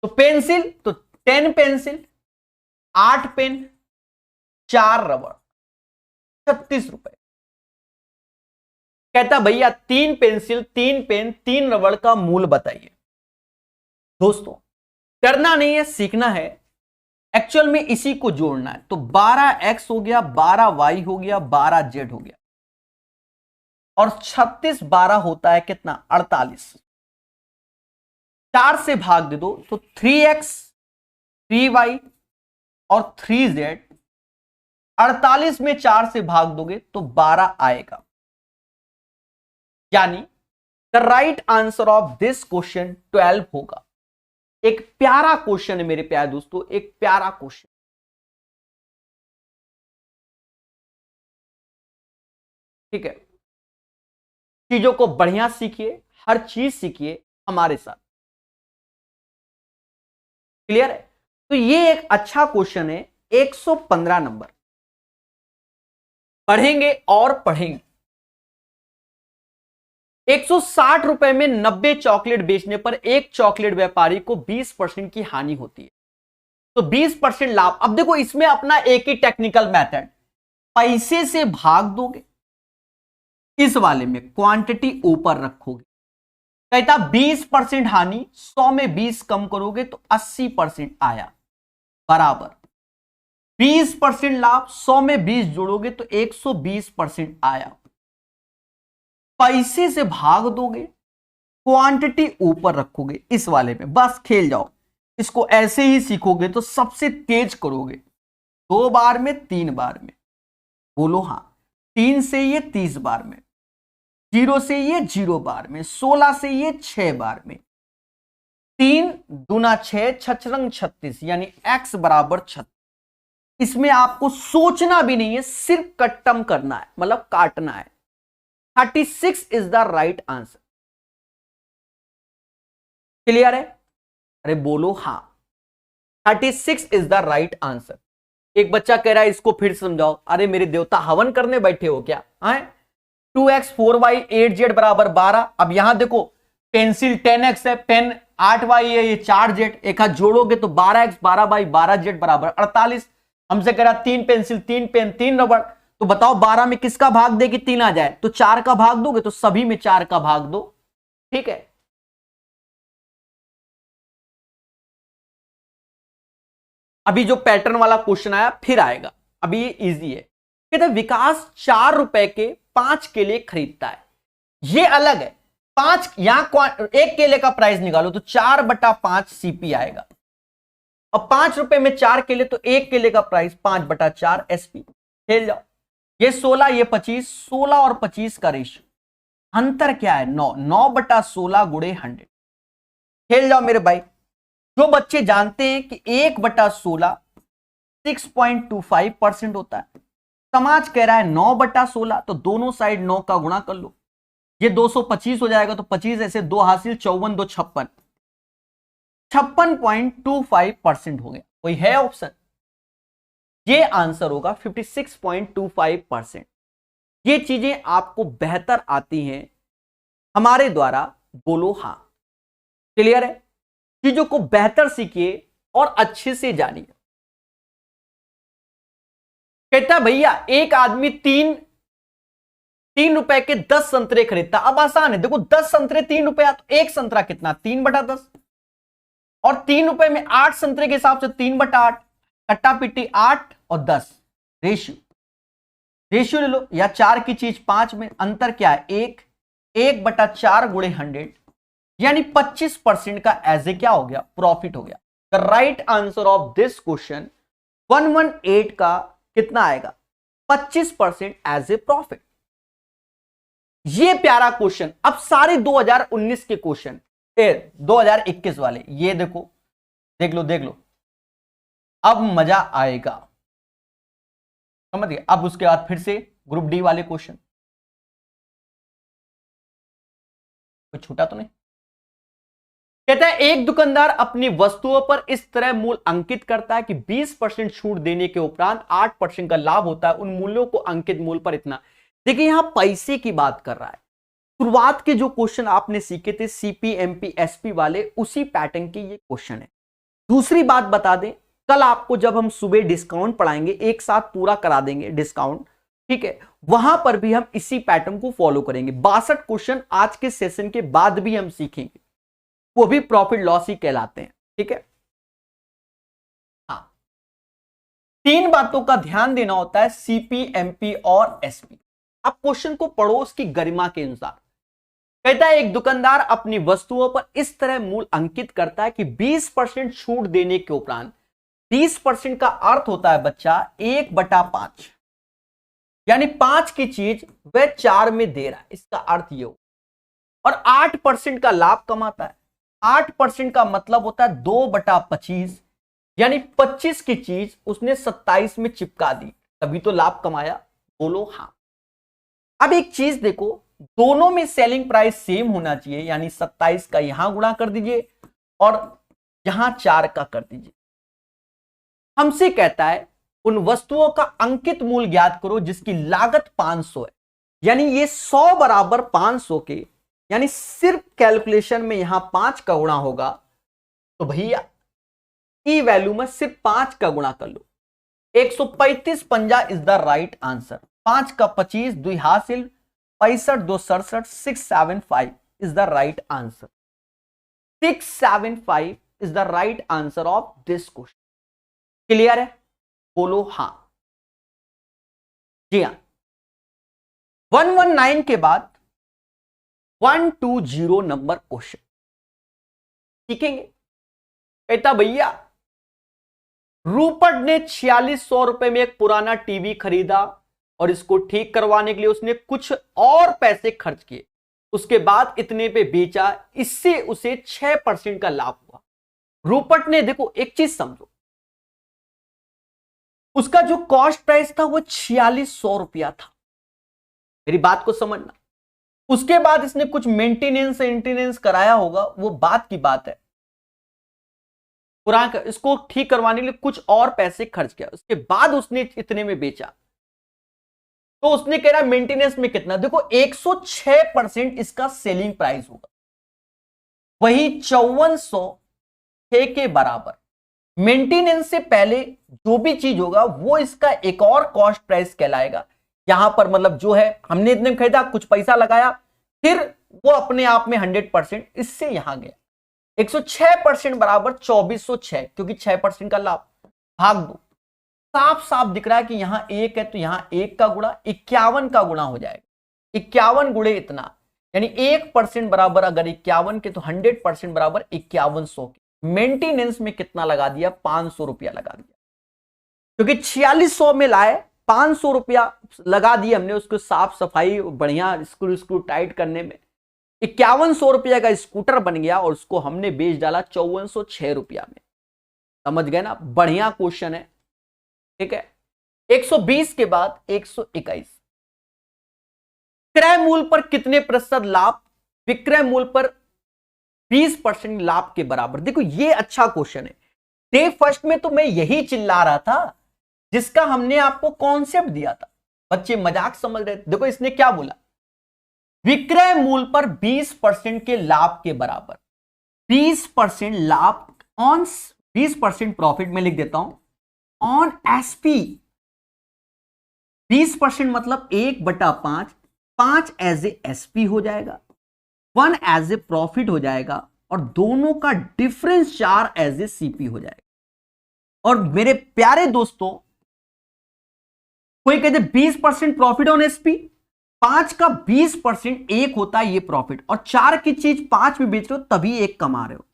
तो पेंसिल तो 10 पेंसिल, 8 पेन, 4 रबड़, 36 रुपए। कहता भैया 3 पेंसिल, 3 पेन, 3 रबड़ का मूल बताइए। दोस्तों करना नहीं है, सीखना है। एक्चुअल में इसी को जोड़ना है। तो 12x हो गया, 12y हो गया, 12z हो गया और 36 12 होता है कितना, 48। 4 से भाग दे दो तो 3x, 3y और 3z। 48 में 4 से भाग दोगे तो 12 आएगा। यानी the right answer of this question 12 होगा। एक प्यारा क्वेश्चन है मेरे प्यारे दोस्तों, एक प्यारा क्वेश्चन। ठीक है, चीजों को बढ़िया सीखिए, हर चीज सीखिए हमारे साथ। क्लियर है? तो ये एक अच्छा क्वेश्चन है। 115 नंबर पढ़ेंगे और पढ़ेंगे। 160 रुपए में 90 चॉकलेट बेचने पर एक चॉकलेट व्यापारी को 20% की हानि होती है, तो 20% लाभ। अब देखो इसमें अपना एक ही टेक्निकल मेथड, पैसे से भाग दोगे, इस वाले में क्वांटिटी ऊपर रखोगे। कहता 20% हानि, 100 में 20 कम करोगे तो 80% आया, बराबर 20% लाभ, 100 में 20 जोड़ोगे तो 120% आया। पैसे से भाग दोगे, क्वांटिटी ऊपर रखोगे, इस वाले में बस खेल जाओ। इसको ऐसे ही सीखोगे तो सबसे तेज करोगे। 2 बार में, 3 बार में, बोलो हां। 3 से ये 30 बार में, 0 से ये 0 बार में, 16 से ये 6 बार में, 3 दूना 6, 6 रंग 36 यानी x बराबर 36। इसमें आपको सोचना भी नहीं है, सिर्फ कट्टम करना है, मतलब काटना है। 36 is the right answer. Clear है? अरे बोलो हां, 36 इज द राइट आंसर। एक बच्चा कह रहा है इसको फिर समझाओ। अरे मेरे देवता, हवन करने बैठे हो क्या? 2x 4y 8z बराबर 12। अब यहां देखो पेंसिल 10x है, पेन 8y है, ये 4z, एक हाथ जोड़ोगे तो 12x 12y 12z बराबर 48। हमसे कह रहा 3 पेंसिल, 3 पेन, 3 रबड़, तो बताओ 12 में किसका भाग दे कि 3 आ जाए? तो 4 का भाग दोगे तो सभी में 4 का भाग दो। ठीक है, अभी जो पैटर्न वाला क्वेश्चन आया फिर आएगा, अभी ये इजी है। कहते विकास 4 रुपए के 5 केले खरीदता है, ये अलग है। 5 यहां एक केले का प्राइस निकालो तो 4/5 सीपी आएगा। अब 5 रुपए में 4 केले तो एक केले का प्राइस 5/4 एसपी। खेल जाओ, ये 16, ये 25, 16 और 25 का रेशियो, अंतर क्या है? 9, 9/16 गुणे 100। खेल जाओ मेरे भाई। जो बच्चे जानते हैं कि 1/16 6.25% होता है, समाज कह रहा है 9/16, तो दोनों साइड 9 का गुणा कर लो, ये 225 हो जाएगा। तो 25 ऐसे 2 हासिल, 54 2 56, 56.25% हो गया। कोई है ऑप्शन? ये आंसर होगा 56.25%। ये चीजें आपको बेहतर आती हैं हमारे द्वारा, बोलो हां। क्लियर है? चीजों को बेहतर सीखिए और अच्छे से जानिए। कहता भैया एक आदमी 3 रुपए के 10 संतरे खरीदता। अब आसान है, देखो 10 संतरे 3 रुपया, तो एक संतरा कितना? 3/10। और 3 रुपए में 8 संतरे के हिसाब से 3/8, कट्टा पिट्टी 8 और 10, रेशियो ले लो, या 4 की चीज 5 में, अंतर क्या है? 1/4 गुणे 100, यानी 25% का एज ए क्या हो गया? प्रॉफिट हो गया। The right answer of this question 118 का कितना आएगा? 25% एज ए प्रॉफिट। ये प्यारा क्वेश्चन। अब सारे 2019 के क्वेश्चन, 2021 वाले, ये देखो, देख लो अब मजा आएगा, समझ गए। अब उसके बाद फिर से ग्रुप डी वाले क्वेश्चन, कोई छूटा तो नहीं। कहता है एक दुकानदार अपनी वस्तुओं पर इस तरह मूल्य अंकित करता है कि 20% छूट देने के उपरांत 8% का लाभ होता है, उन मूल्यों को अंकित मूल्य पर इतना। देखिए यहां पैसे की बात कर रहा है। शुरुआत के जो क्वेश्चन आपने सीखे थे सीपी एमपी एसपी वाले, उसी पैटर्न के ये क्वेश्चन है। दूसरी बात बता दें, कल आपको जब हम सुबह डिस्काउंट पढ़ाएंगे, एक साथ पूरा करा देंगे डिस्काउंट, ठीक है, वहां पर भी हम इसी पैटर्न को फॉलो करेंगे। 62 क्वेश्चन आज के सेशन के बाद भी हम सीखेंगे, वो भी प्रॉफिट लॉस ही कहलाते हैं, ठीक है। हाँ, 3 बातों का ध्यान देना होता है सीपी एमपी और एसपी। आप क्वेश्चन को पढ़ो उसकी गरिमा के अनुसार। कहता है एक दुकानदार अपनी वस्तुओं पर इस तरह मूल्य अंकित करता है कि 20% छूट देने के उपरांत, 20% का अर्थ होता है बच्चा 1/5, यानी 5 की चीज वह 4 में दे रहा है, इसका अर्थ ये हो। और 8% का लाभ कमाता है। 8% का मतलब होता है 2/25, यानी 25 की चीज उसने 27 में चिपका दी, तभी तो लाभ कमाया। बोलो हाँ। अब एक चीज देखो, दोनों में सेलिंग प्राइस सेम होना चाहिए, यानी 27 का यहां गुणा कर दीजिए और यहां 4 का कर दीजिए। हमसे कहता है उन वस्तुओं का अंकित मूल्य ज्ञात करो जिसकी लागत 500 है, यानी ये 100 बराबर 500 के, यानी सिर्फ कैलकुलेशन में यहां 5 का गुणा होगा, तो भैया ई वैल्यू में सिर्फ 5 का गुणा कर लो। 135 पंजा इज द राइट आंसर। 5 का 25, 2 हासिल, 65 2 67, 675 is the right answer. 675 is the right answer of this question. Clear है? बोलो हाँ। जी हाँ। 119 के बाद 120 नंबर क्वेश्चन सीखेंगे। कहता भैया रूपट ने 4600 रुपए में एक पुराना टीवी खरीदा और इसको ठीक करवाने के लिए उसने कुछ और पैसे खर्च किए, उसके बाद इतने पे बेचा, इससे उसे 6% का लाभ हुआ। रूपट ने, देखो एक चीज समझो, उसका जो कॉस्ट प्राइस था वो 4600 रुपया था, मेरी बात को समझना। उसके बाद इसने कुछ मेंटेनेंस कराया होगा, वो बात की बात है। पुराना इसको ठीक करवाने के लिए कुछ और पैसे खर्च किया, उसके बाद उसने इतने में बेचा, तो उसने कह रहा है मेंटेनेंस में कितना। देखो 106% इसका सेलिंग प्राइस होगा, वही 5406 के बराबर। मेंटेनेंस से पहले जो भी चीज होगा वो इसका एक और कॉस्ट प्राइस कहलाएगा। यहां पर मतलब जो है हमने इतने में खरीदा, कुछ पैसा लगाया, फिर वो अपने आप में 100%, इससे यहां गया। 106% बराबर 2406, क्योंकि 6% का लाभ, भाग दो। साफ साफ दिख रहा है कि यहां 1 है तो यहां 1 का गुणा 51 का गुणा हो जाएगा। 51 गुणे इतना, यानी 1% बराबर अगर 51 के, तो 100% बराबर 5100 के। मेंटेनेंस में कितना लगा दिया? 500 रुपया लगा दिया, क्योंकि 4600 में लाए, 500 रुपया लगा दिए हमने उसको साफ सफाई बढ़िया स्क्रू टाइट करने में। 5100 रुपया का स्कूटर बन गया और उसको हमने बेच डाला 5406 रुपया में। समझ गए ना? बढ़िया क्वेश्चन है, ठीक है। 120 के बाद 121, क्रय मूल्य पर कितने प्रतिशत लाभ विक्रय मूल्य पर 20% लाभ के बराबर? देखो ये अच्छा क्वेश्चन है। डे फर्स्ट में तो मैं यही चिल्ला रहा था जिसका हमने आपको कॉन्सेप्ट दिया था, बच्चे मजाक समझ रहे थे। देखो इसने क्या बोला, विक्रय मूल्य पर 20% के लाभ के बराबर। 20% लाभ ऑन 20% प्रॉफिट में लिख देता हूं ऑन एसपी। 20% मतलब 1/5, 5 एज ए एसपी हो जाएगा, 1 एज ए प्रॉफिट हो जाएगा, और दोनों का डिफरेंस 4 एज ए सीपी हो जाएगा। और मेरे प्यारे दोस्तों, कोई कहते 20% प्रॉफिट ऑन एसपी, 5 का 20% 1 होता है ये प्रॉफिट, और 4 की चीज 5 में बेच रहे हो तभी 1 कमा रहे हो।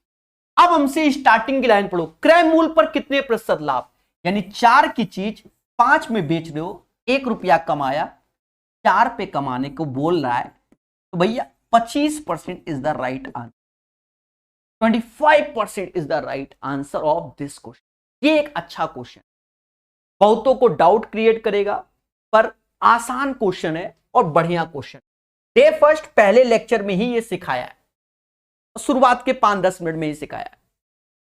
अब हमसे स्टार्टिंग की लाइन पढ़ो, क्रय मूल्य पर कितने प्रतिशत लाभ, यानी 4 की चीज 5 में बेच रहे हो, 1 रुपया कमाया, 4 पे कमाने को बोल रहा है, तो भैया 25% is the right answer. 25% is the right answer of this question. ये एक अच्छा क्वेश्चन, बहुतों को डाउट क्रिएट करेगा, पर आसान क्वेश्चन है और बढ़िया क्वेश्चन। डे फर्स्ट पहले लेक्चर में ही ये सिखाया है, शुरुआत के 5-10 मिनट में ही सिखाया है।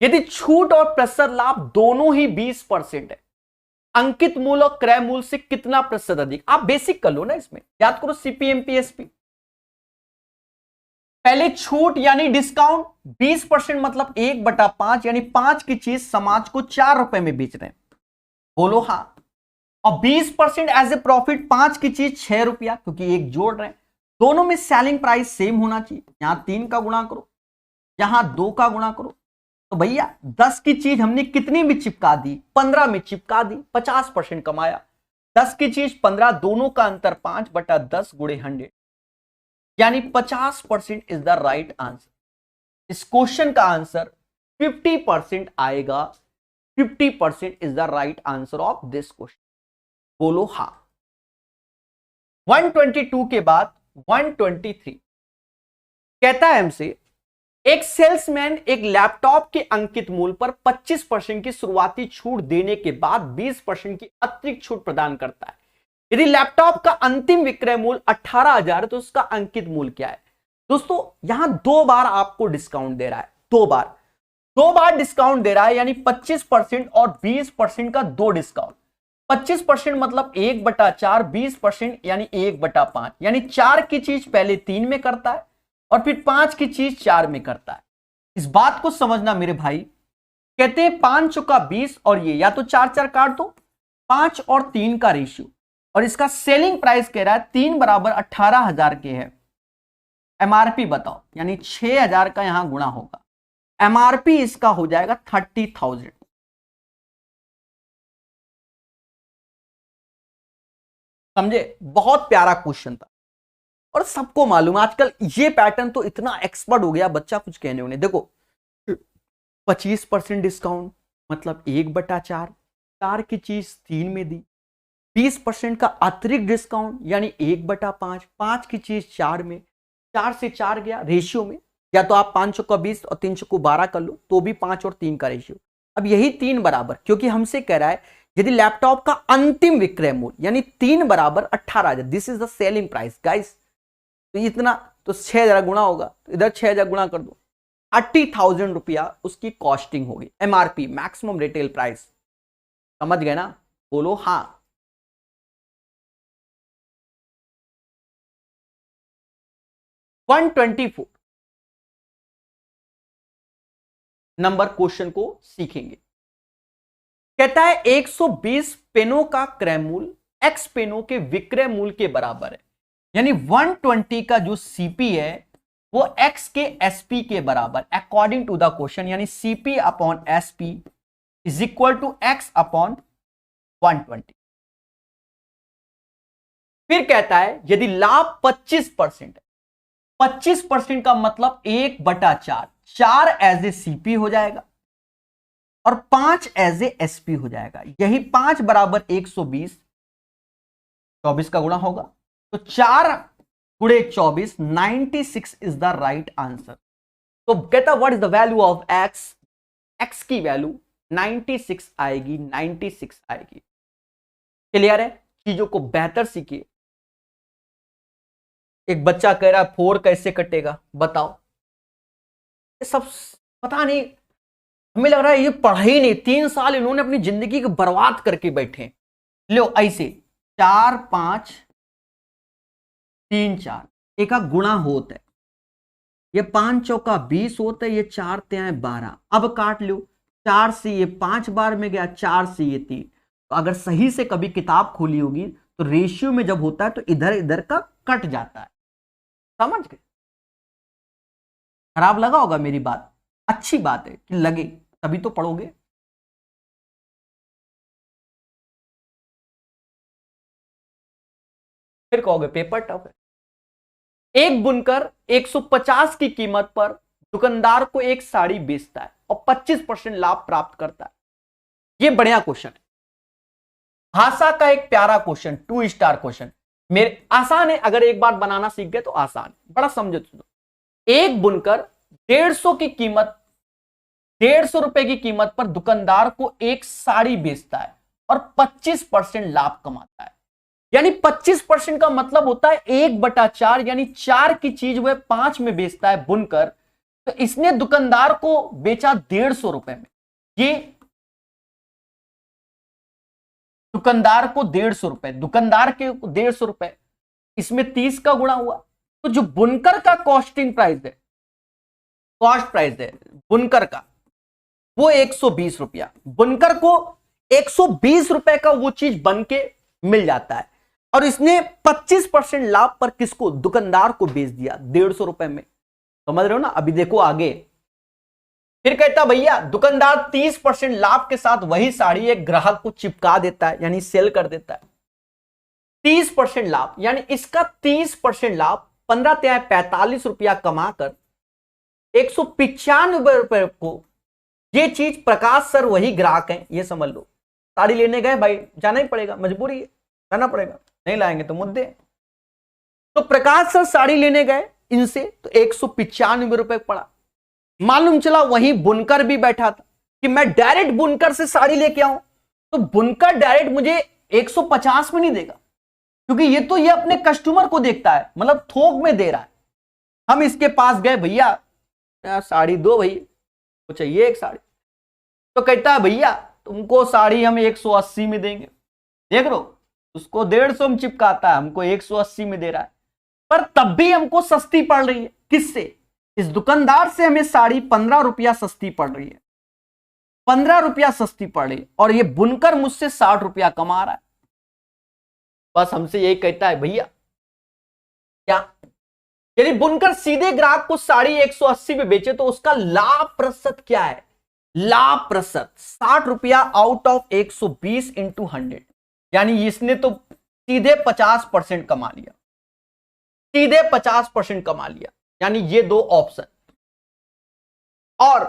यदि छूट और प्रेशर लाभ दोनों ही 20% है, अंकित मूल और क्रय मूल से कितना प्रतिशत अधिक? आप बेसिक कर लो ना, इसमें याद करो सीपीएमपीएसपी। पहले छूट यानी डिस्काउंट 20% मतलब 1/5, यानी 5 की चीज समाज को 4 रुपए में बेच रहे हैं, बोलो हाँ। और 20% एज ए प्रॉफिट, 5 की चीज 6 रुपया, क्योंकि एक जोड़ रहे हैं। दोनों में सेलिंग प्राइस सेम होना चाहिए। यहां 3 का गुणा करो, यहां 2 का गुणा करो, तो भैया 10 की चीज हमने कितनी में चिपका दी? 15 में चिपका दी, 50% कमाया। 10 की चीज 15, दोनों का अंतर 5/10 गुणे 100, यानी 50% इज द राइट आंसर। इस क्वेश्चन का आंसर 50% आएगा। 50% is the right answer of this question, बोलो हाँ। 122 के बाद 123 कहता है हमसे, एक सेल्समैन एक लैपटॉप के अंकित मूल्य पर 25% की शुरुआती छूट देने के बाद 20% की अतिरिक्त छूट प्रदान करता है। यदि लैपटॉप का अंतिम विक्रय मूल्य 18,000 है तो उसका अंकित मूल्य क्या है? दोस्तों यहां 2 बार आपको डिस्काउंट दे रहा है, 2 बार डिस्काउंट दे रहा है, यानी 25% और 20% का 2 डिस्काउंट। 25% मतलब 1/4, 20% यानी 1/5, यानी 4 की चीज पहले 3 में करता है और फिर 5 की चीज 4 में करता है। इस बात को समझना मेरे भाई। कहते हैं 5 चौका 20, और ये या तो 4 काट दो, 5 और 3 का रेशियो, और इसका सेलिंग प्राइस कह रहा है 3 बराबर 18,000 के है। एमआरपी बताओ, यानी 6,000 का यहां गुणा होगा, एमआरपी इसका हो जाएगा 30,000। समझे? बहुत प्यारा क्वेश्चन था और सबको मालूम है आजकल ये पैटर्न तो इतना एक्सपर्ट हो गया, बच्चा कुछ कहने होने। देखो 25% डिस्काउंट मतलब 1/4, 4 की चीज 3 में दी, 20% का अतिरिक्त डिस्काउंट यानी 1/5, 5 की चीज 4 में, 4 से 4 गया रेशियो में, या तो आप 5 चौका 20 और 3 चौको 12 कर लो तो भी 5 और 3 का रेशियो। अब यही 3 बराबर, क्योंकि हमसे कह रहा है यदि लैपटॉप का अंतिम विक्रय मूल्य यानी 3 बराबर 18,000, this is the selling price guys, तो इतना तो 6,000 गुणा होगा, तो इधर 6,000 गुणा कर दो, 30,000 रुपया उसकी कॉस्टिंग होगी, एमआरपी मैक्सिमम रिटेल प्राइस। समझ गए ना? बोलो हाँ। वन 124 नंबर क्वेश्चन को सीखेंगे। कहता है 120 पेनों का क्रय मूल्य एक्स पेनों के विक्रय मूल्य के बराबर है, यानी 120 का जो सीपी है वो एक्स के एसपी के बराबर, अकॉर्डिंग टू द क्वेश्चन, यानी CP upon SP is equal to X upon 120। फिर कहता है यदि लाभ 25% है, 25% का मतलब 1/4, 4 एज ए सीपी हो जाएगा और 5 एज ए एसपी हो जाएगा, यही 5 बराबर 120, 24 का गुणा होगा, तो 4 गुणे 24, 96 इज द राइट आंसर। तो कहता what is the value of x, x की वैल्यू 96 आएगी, 96 आएगी। क्लियर है? चीजों को बेहतर सीखिए। एक बच्चा कह रहा है 4 कैसे कटेगा बताओ, ये सब पता नहीं, हमें लग रहा है ये पढ़ा ही नहीं, 3 साल इन्होंने अपनी जिंदगी को बर्बाद करके बैठे। लो ऐसे 4 5 3 4 एक का गुणा होता है, ये 5 चौका 20 होता है, ये 4 तिहाई 12। अब काट लो, 4 से ये 5 बार में गया, 4 से ये 3। तो अगर सही से कभी किताब खोली होगी तो रेशियो में जब होता है तो इधर इधर का कट जाता है। समझ गए? खराब लगा होगा मेरी बात? अच्छी बात है कि लगे, तभी तो पढ़ोगे। फिर कहोगे पेपर टफ है। एक बुनकर 150 की कीमत पर दुकानदार को एक साड़ी बेचता है और 25% लाभ प्राप्त करता है। यह बढ़िया क्वेश्चन है, भाषा का एक प्यारा क्वेश्चन, 2 स्टार क्वेश्चन। मेरे आसान है, अगर एक बार बनाना सीख गए तो आसान, बड़ा समझो। एक बुनकर 150 की कीमत 150 की कीमत पर दुकानदार को एक साड़ी बेचता है और 25% लाभ कमाता है। यानी 25% का मतलब होता है 1/4, यानी 4 की चीज वह 5 में बेचता है बुनकर, तो इसने दुकानदार को बेचा 150 में। ये दुकानदार को 150, दुकानदार के 150, इसमें 30 का गुणा हुआ, तो जो बुनकर का कॉस्टिंग प्राइस है, कॉस्ट प्राइस है बुनकर का, वो 120 रुपया। बुनकर को 120 रुपए का वो चीज बन के मिल जाता है और इसने 25% लाभ पर किसको, दुकानदार को बेच दिया 150 में। समझ रहे हो ना। अभी देखो आगे, फिर कहता भैया दुकानदार 30% लाभ के साथ वही साड़ी एक ग्राहक को चिपका देता है, यानी सेल कर देता है। 30% लाभ, यानी इसका 30% लाभ 15 तिहाई 45 रुपया कमाकर 195 रुपए को, ये चीज प्रकाश सर वही ग्राहक हैं, ये समझ लो। साड़ी लेने गए भाई, जाना ही पड़ेगा, मजबूरी है, जाना पड़ेगा, नहीं लाएंगे तो मुद्दे। तो प्रकाश सर साड़ी लेने गए इनसे, तो 195 रुपए पड़ा। मालूम चला वही बुनकर भी बैठा था कि मैं डायरेक्ट बुनकर से साड़ी लेके आऊं, तो बुनकर डायरेक्ट मुझे 150 में नहीं देगा, क्योंकि ये अपने कस्टमर को देखता है, मतलब थोक में दे रहा है। हम इसके पास गए, भैया साड़ी दो भाई, वो चाहिए एक साड़ी। तो कहता है भैया तुमको साड़ी हम 180 में देंगे। देख लो, उसको 150 में चिपकाता है, हमको 180 में दे रहा है, पर तब भी हमको सस्ती पड़ रही है। किससे? इस दुकानदार से हमें साड़ी 15 रुपया सस्ती पड़ रही है, 15 रुपया सस्ती पड़ रही है, और ये बुनकर मुझसे 60 रुपया कमा रहा है। बस हमसे यही कहता है भैया क्या, यदि बुनकर सीधे ग्राहक को साड़ी 180 में बेचे तो उसका लाभ प्रतिशत क्या है? लाभ प्रतिशत 60 रुपया आउट ऑफ 120 इंटू 100, यानी इसने तो सीधे 50% कमा लिया, सीधे 50% कमा लिया। यानी ये दो ऑप्शन। और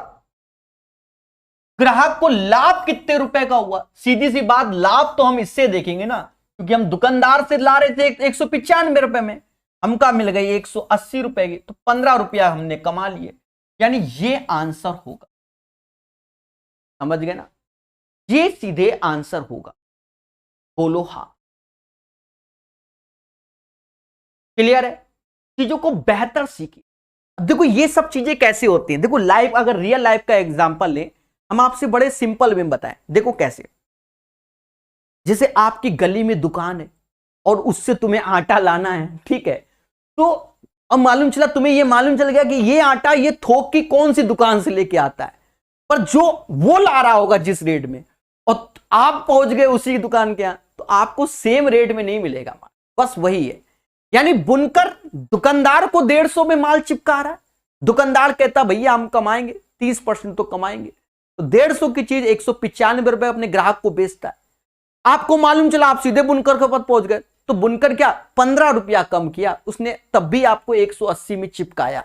ग्राहक को लाभ कितने रुपए का हुआ? सीधी सी बात, लाभ तो हम इससे देखेंगे ना, क्योंकि हम दुकानदार से ला रहे थे 195 रुपए में, हमका मिल गई 180 रुपए की, तो 15 रुपया हमने कमा लिए। यानी ये आंसर होगा, समझ गए ना, ये सीधे आंसर होगा। बोलो हां। क्लियर है? चीजों को बेहतर सीखिए। देखो ये सब चीजें कैसे होती हैं, देखो लाइफ, अगर रियल लाइफ का एग्जांपल लें, हम आपसे बड़े सिंपल में बताएं। देखो कैसे, जैसे आपकी गली में दुकान है और उससे तुम्हें आटा लाना है, ठीक है, तो अब मालूम चला, तुम्हें ये मालूम चल गया कि ये आटा ये थोक की कौन सी दुकान से लेके आता है, पर जो वो ला रहा होगा जिस रेट में, और आप पहुंच गए उसी दुकान के यहां, तो आपको सेम रेट में नहीं मिलेगा। बस वही है। यानी बुनकर दुकानदार को 150 में माल चिपका रहा है, दुकानदार कहता भैया हम कमाएंगे 30% तो कमाएंगे, तो 150 की चीज 195 रुपए अपने ग्राहक को बेचता है। आपको मालूम चला आप सीधे बुनकर के पास पहुंच गए, तो बुनकर क्या 15 रुपया कम किया उसने, तब भी आपको 180 में चिपकाया,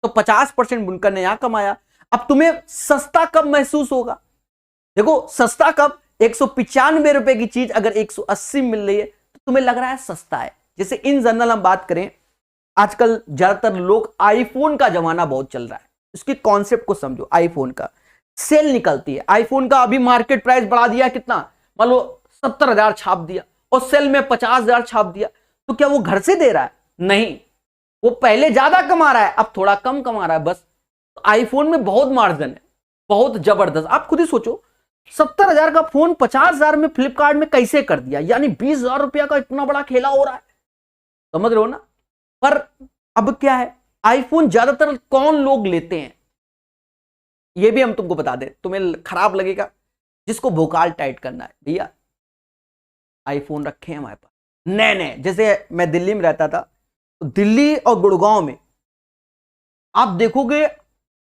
तो 50% बुनकर ने यहां कमाया। अब तुम्हें सस्ता कब महसूस होगा? देखो सस्ता कब, 195 रुपए की चीज अगर 180 मिल रही है तो तुम्हें लग रहा है सस्ता है। जैसे इन जनरल हम बात करें, आजकल ज्यादातर लोग, आईफोन का जमाना बहुत चल रहा है, इसके कॉन्सेप्ट को समझो। आईफोन का सेल निकलती है, आईफोन का अभी मार्केट प्राइस बढ़ा दिया कितना, मान लो 70,000 छाप दिया और सेल में 50,000 छाप दिया, तो क्या वो घर से दे रहा है? नहीं, वो पहले ज्यादा कमा रहा है, अब थोड़ा कम कमा रहा है बस। तो आईफोन में बहुत मार्जिन है, बहुत जबरदस्त। आप खुद ही सोचो, 70,000 का फोन 50,000 में फ्लिपकार्ट में कैसे कर दिया, यानी 20,000 रुपया का इतना बड़ा खेला हो रहा है, समझ रहे हो ना। पर अब क्या है, आईफोन ज्यादातर कौन लोग लेते हैं ये भी हम तुमको बता दें, तुम्हें खराब लगेगा। जिसको भोकाल टाइट करना है, भैया आईफोन रखे हैं हमारे पास नए नए। जैसे मैं दिल्ली में रहता था, तो दिल्ली और गुड़गांव में आप देखोगे,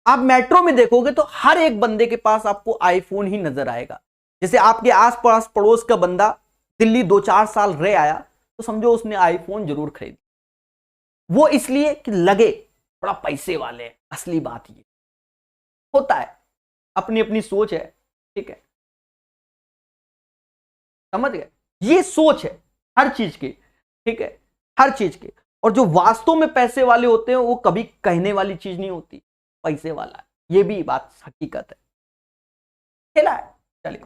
आप मेट्रो में देखोगे तो हर एक बंदे के पास आपको आईफोन ही नजर आएगा। जैसे आपके आसपास पड़ोस का बंदा दिल्ली 2-4 साल रह आया, तो समझो उसने आईफोन जरूर खरीदा। वो इसलिए कि लगे बड़ा पैसे वाले हैं। असली बात ये होता है, अपनी अपनी सोच है, ठीक है, समझ गए। ये सोच है हर चीज की, ठीक है, हर चीज की। और जो वास्तव में पैसे वाले होते हैं वो कभी कहने वाली चीज नहीं होती, पैसे वाला है। ये भी बात हकीकत है, खेला है। चलिए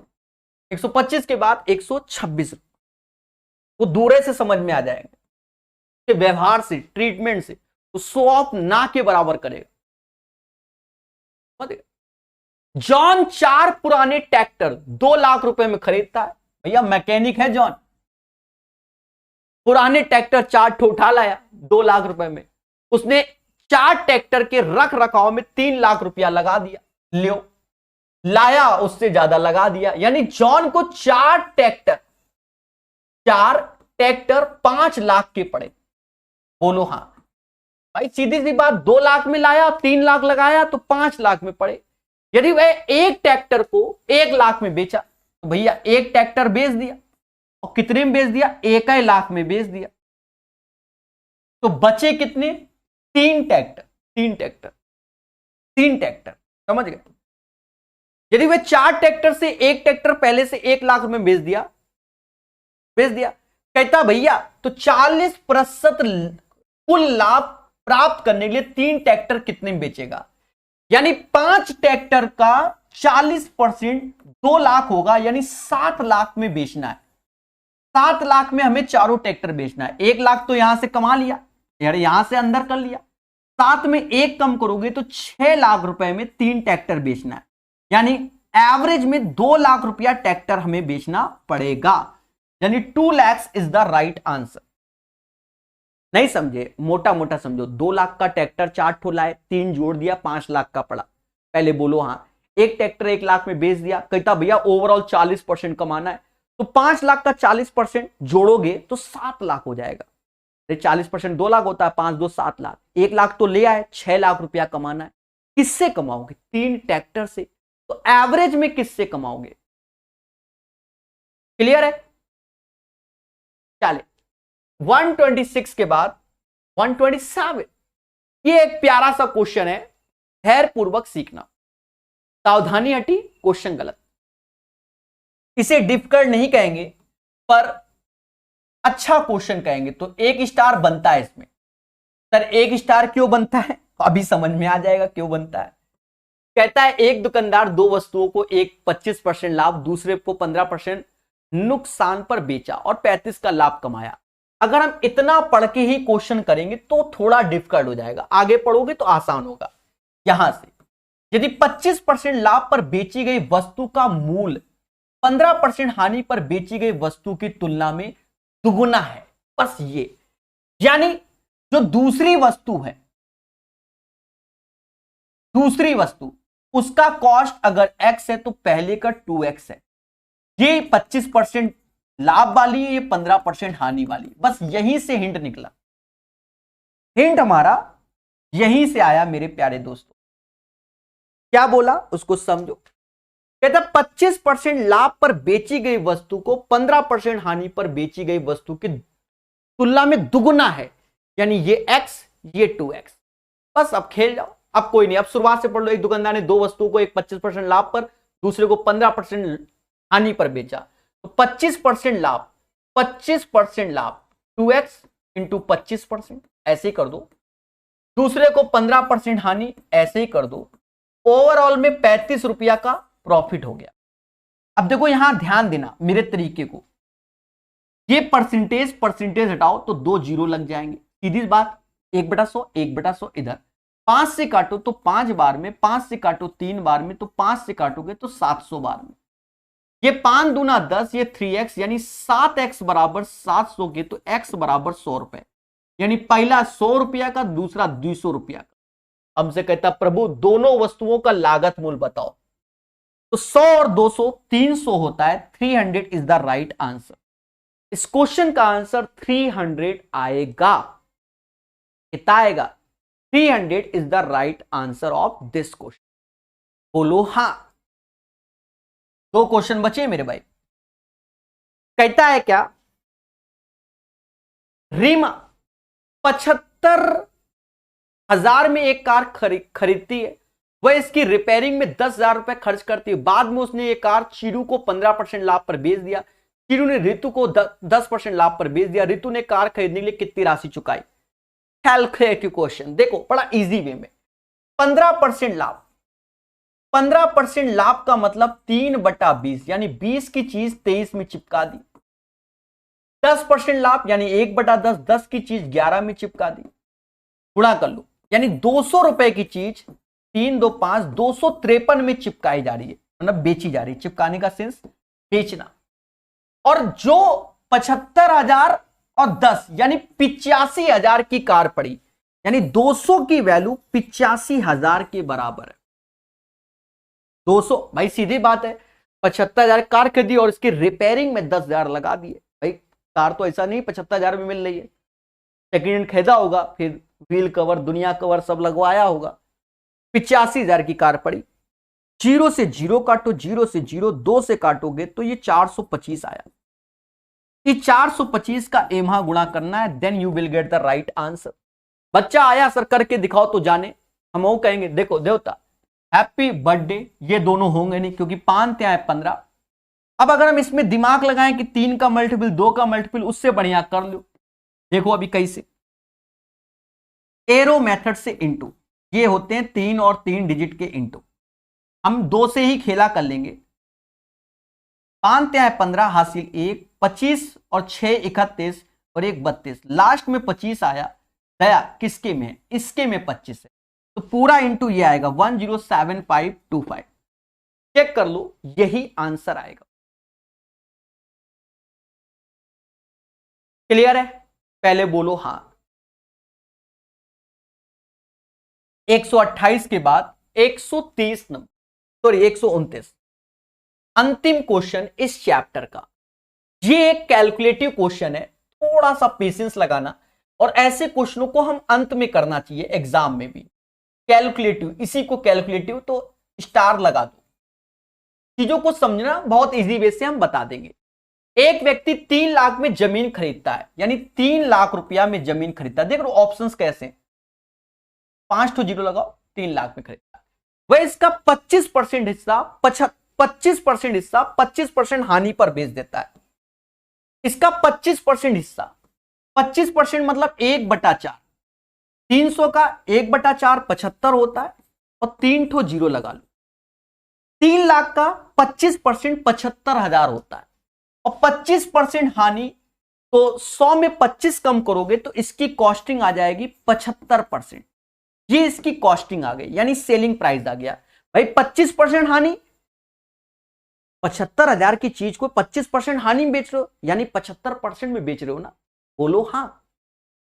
125 के बाद 126 वो दूरे से समझ में आ जाएंगे, व्यवहार से, ट्रीटमेंट से, तो शो ऑफ ना के बराबर करेगा। जॉन 4 पुराने ट्रैक्टर 2 लाख रुपए में खरीदता है। भैया मैकेनिक है जॉन, पुराने ट्रैक्टर 4 ठो उठा लाया 2 लाख रुपए में। उसने 4 ट्रैक्टर के रख रखाव में 3 लाख रुपया लगा दिया। लियो, लाया उससे ज्यादा लगा दिया, यानी जॉन को 4 ट्रैक्टर 5 लाख के पड़े। बोलो हाँ भाई, सीधी सी बात, 2 लाख में लाया, 3 लाख लगाया तो 5 लाख में पड़े। यदि वह एक ट्रैक्टर को 1 लाख में बेचा तो भैया एक ट्रैक्टर बेच दिया, और कितने में बेच दिया? 1 लाख में बेच दिया। तो बचे कितने? 3 ट्रैक्टर, समझ गए? यदि वह 4 ट्रैक्टर से एक ट्रैक्टर पहले से 1 लाख में बेच दिया, कहता भैया तो 40% कुल लाभ प्राप्त करने के लिए 3 ट्रैक्टर कितने में बेचेगा? यानी 5 ट्रैक्टर का 40% 2 लाख होगा, यानी 7 लाख में बेचना है। 7 लाख में हमें चारों ट्रैक्टर बेचना है। 1 लाख तो यहां से कमा लिया, यार यहां से अंदर कर लिया, 7 में 1 कम करोगे तो 6 लाख रुपए में 3 ट्रैक्टर बेचना है। यानी एवरेज में 2 लाख रुपया ट्रैक्टर हमें बेचना पड़ेगा, यानी 2 lakhs is the right answer. नहीं समझे? मोटा मोटा समझो, 2 लाख का ट्रैक्टर 4 ठो लाए, 3 जोड़ दिया, 5 लाख का पड़ा। पहले बोलो हाँ। एक ट्रैक्टर 1 लाख में बेच दिया, कहता भैया ओवरऑल 40% कमाना है, तो 5 लाख का 40% जोड़ोगे तो 7 लाख हो जाएगा। 40% 2 लाख होता है, 5 2 7 लाख। 1 लाख तो ले आए, 6 लाख रुपया कमाना है। किससे कमाओगे? 3 ट्रैक्टर से। तो एवरेज में किससे कमाओगे? क्लियर है? चले 126 के बाद 127, ये एक प्यारा सा क्वेश्चन है, धैर्य पूर्वक सीखना। सावधानी हटी, क्वेश्चन गलत। इसे डिफिकल्ट नहीं कहेंगे पर अच्छा क्वेश्चन कहेंगे, तो 1 स्टार बनता है इसमें। सर 1 स्टार क्यों बनता है? अभी समझ में आ जाएगा क्यों बनता है। कहता है एक दुकानदार 2 वस्तुओं को, एक 25% लाभ, दूसरे को 15% नुकसान पर बेचा और 35 का लाभ कमाया। अगर हम इतना पढ़ के ही क्वेश्चन करेंगे तो थोड़ा डिफिकल्ट हो जाएगा, आगे पढ़ोगे तो आसान होगा। यहां से यदि 25% लाभ पर बेची गई वस्तु का मूल्य 15% हानि पर बेची गई वस्तु की तुलना में दुगुना है, बस ये, यानी जो दूसरी वस्तु उसका कॉस्ट अगर x है तो पहले का 2x है। ये 25% लाभ वाली है, ये 15% हानि वाली। बस यहीं से हिंट निकला, हिंट हमारा यहीं से आया मेरे प्यारे दोस्तों। क्या बोला उसको समझो। कहता 25% लाभ पर बेची गई वस्तु को 15% हानि पर बेची गई वस्तु की तुलना में दुगुना है, यानी ये x ये 2x। बस अब खेल जाओ, अब कोई नहीं, अब शुरुआत से पढ़ लो। एक दुकानदार ने 2 वस्तुओं को, एक 25% लाभ पर, दूसरे को 15% हानि पर बेचा, तो 25% लाभ 2x इंटू 25%, ऐसे ही कर दो। दूसरे को 15% हानि, ऐसे ही कर दो। ओवरऑल में 35 रुपया का प्रॉफिट हो गया। अब देखो यहां ध्यान देना मेरे तरीके को, ये परसेंटेज हटाओ तो 2 जीरो लग जाएंगे, सीधी बात। 1/100 इधर, 5 से काटो तो 5 बार में, 5 से काटो 3 बार में, तो 5 से काटोगे तो 700 बार में। ये 5 दूना 10, ये 3x, यानी 7x बराबर 700 के, तो x बराबर 100 रुपए, यानी पहला 100 रुपया का, दूसरा 200 रुपया का। हमसे कहता प्रभु दोनों वस्तुओं का लागत मूल्य बताओ, तो 100 और 200 300 होता है। 300 इज द राइट आंसर। इस क्वेश्चन का आंसर 300 आएगा। कितना आएगा? 300 is the right answer of this question. बोलो हां। 2 क्वेश्चन बचे मेरे भाई। कहता है क्या, रीमा 75,000 में एक कार खरीदती है, वह इसकी रिपेयरिंग में 10,000 रुपए खर्च करती है। बाद में उसने ये कार चीरू को 15% लाभ पर बेच दिया, चीरू ने रितु को 10% लाभ पर बेच दिया। रितु ने कार खरीदने के लिए कितनी राशि चुकाई? Calculative question. देखो बड़ा इजी वे में, 15% लाभ 15% लाभ का मतलब 3/20, यानी 20 की चीज 23 में चिपका दी। 10% लाभ यानी 1/10, 10 की चीज 11 में चिपका दी। गुणा कर लो, यानी 200 रुपए की चीज 3 2 5 253 में चिपकाई जा रही है, मतलब बेची जा रही है। चिपकाने का सेंस बेचना। और जो 75,000 और 10 यानी 85,000 की कार पड़ी, यानी 200 की वैल्यू 85,000 के बराबर है। 200 भाई सीधी बात है, 75,000 कार खरीदी और इसकी रिपेयरिंग में 10,000 लगा दिए। भाई कार तो ऐसा नहीं 75,000 में मिल रही है, सेकेंड हैंड खरीदा होगा, फिर व्हील कवर दुनिया कवर सब लगवाया होगा। 85,000 की कार पड़ी, 0 से 0 काटो, 0 से 0 2 से काटोगे तो ये 425 आया। ये 425 का एमहा गुणा करना है, then you will get the right answer. बच्चा आया सर करके दिखाओ तो जाने, हम वो कहेंगे देखो देवता हैप्पी बर्थडे, ये दोनों होंगे नहीं क्योंकि 5 ત્યાં है 15। अब अगर हम इसमें दिमाग लगाएं कि 3 का मल्टीपल 2 का मल्टीपल, उससे बढ़िया कर लो। देखो अभी कैसे, एरो मेथड से इंटू, ये होते हैं 3 और 3 डिजिट के इंटू। हम 2 से ही खेला कर लेंगे। 5 ત્યાં है 15 हासिल 1, 25 और 6 31 और 1 32, लास्ट में 25 आया। गया किसके में, इसके में 25 है, तो पूरा इंटू ये आएगा 107525। चेक कर लो, यही आंसर आएगा। क्लियर है? पहले बोलो हां। 128 के बाद 130 नंबर, सॉरी 129, अंतिम क्वेश्चन इस चैप्टर का। ये एक कैलकुलेटिव क्वेश्चन है, थोड़ा सा पेशेंस लगाना, और ऐसे क्वेश्चनों को हम अंत में करना चाहिए एग्जाम में भी। कैलकुलेटिव, इसी को कैलकुलेटिव तो स्टार लगा दो। चीजों को समझना बहुत इजी वे से हम बता देंगे। एक व्यक्ति 3 लाख में जमीन खरीदता है, यानी 3 लाख रुपया में जमीन खरीदता है। देख लो ऑप्शंस कैसे, 5 तो 0 लगाओ, 3 लाख में खरीदता है। वह इसका 25% हिस्सा 25% हिस्सा 25% हानि पर बेच देता है। इसका 25% हिस्सा, 25% मतलब 1/4, 300 का 1/4 75 होता है, और 3 ठो 0 लगा लो। 3 लाख का 25% 75,000 होता है, और 25% हानि, तो 100 में 25 कम करोगे तो इसकी कॉस्टिंग आ जाएगी 75%। ये इसकी कॉस्टिंग आ गई, यानी सेलिंग प्राइस आ गया। भाई 25% हानि, 75,000 की चीज को 25% हानि में बेच रहे हो, यानी 75% में बेच रहे हो ना, बोलो हाँ।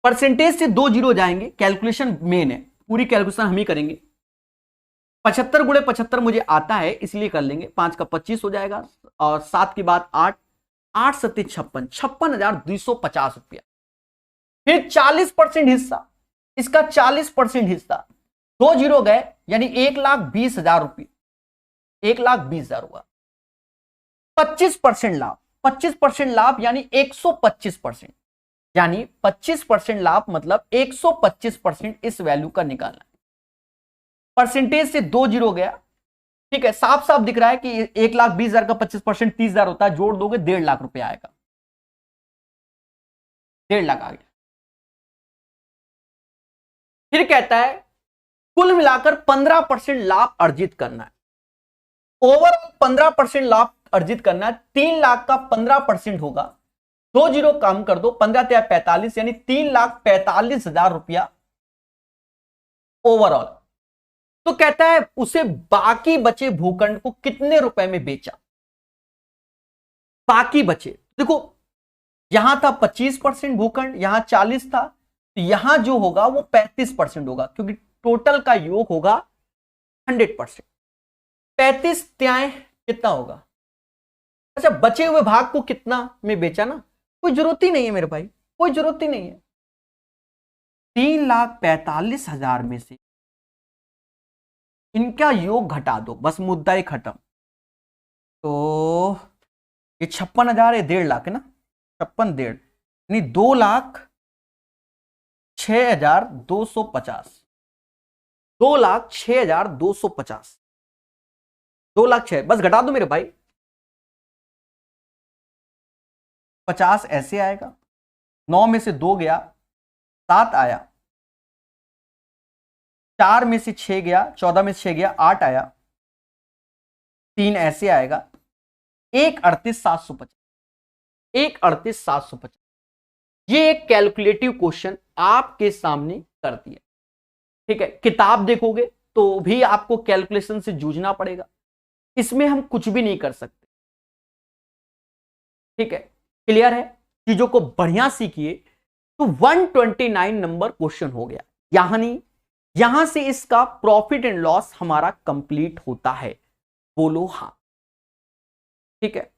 परसेंटेज से 2 0 जाएंगे, कैलकुलेशन मेन है, पूरी कैलकुलेशन हम ही करेंगे। 75 गुणे 75 मुझे आता है इसलिए कर लेंगे, 5 का 25 हो जाएगा, और 7 की बात 8, 8 सत्ते 56, 56,250 रुपया। फिर 40% हिस्सा, इसका 40% हिस्सा, 2 0 गए, यानी 1,20,000 रुपये, 1,20,000 हुआ। 25% लाभ, 25% लाभ यानी 125%, यानी 25% लाभ मतलब 125% इस वैल्यू का निकालना है। परसेंटेज से 2 0 गया, ठीक है, साफ साफ दिख रहा है कि 1,20,000 का 25% 30,000 होता है, जोड़ दोगे 1.5 लाख रुपया आएगा, 1.5 लाख आ गया। फिर कहता है कुल मिलाकर 15% लाभ अर्जित करना है। ओवरऑल 15% लाभ अर्जित करना है। 3 लाख का 15% होगा, 2 0 कम कर दो, 15 त्या 45, यानी 3,45,000 रुपया ओवरऑल। तो कहता है उसे बाकी बचे भूखंड को कितने रुपए में बेचा। बाकी बचे, देखो यहां था 25% भूखंड, यहां 40 था, तो यहां जो होगा वो 35% होगा, क्योंकि टोटल का योग होगा 100%। 35 त्याएं कितना होगा। अच्छा, बचे हुए भाग को कितना में बेचा ना, कोई जरूरत ही नहीं है मेरे भाई, कोई जरूरत ही नहीं है। 3,45,000 में से इनका योग घटा दो, बस मुद्दा ही खत्म। तो ये 56,000 है, 1.5 लाख है ना, 56 1.5, यानी 2,06,250, 2,06,250, 2,06,000 बस घटा दो मेरे भाई। 50 ऐसे आएगा, 9 में से 2 गया, 7 आया, 4 में से 6 गया, 14 में से 6 गया, 8 आया, 3 ऐसे आएगा, 138,750, 138,750। ये एक कैलकुलेटिव क्वेश्चन आपके सामने कर दिया। ठीक है, किताब देखोगे तो भी आपको कैलकुलेशन से जूझना पड़ेगा, इसमें हम कुछ भी नहीं कर सकते। ठीक है, क्लियर है? चीजों को बढ़िया सीखिए। तो 129 नंबर क्वेश्चन हो गया, यहां से इसका प्रॉफिट एंड लॉस हमारा कंप्लीट होता है। बोलो हाँ। ठीक है,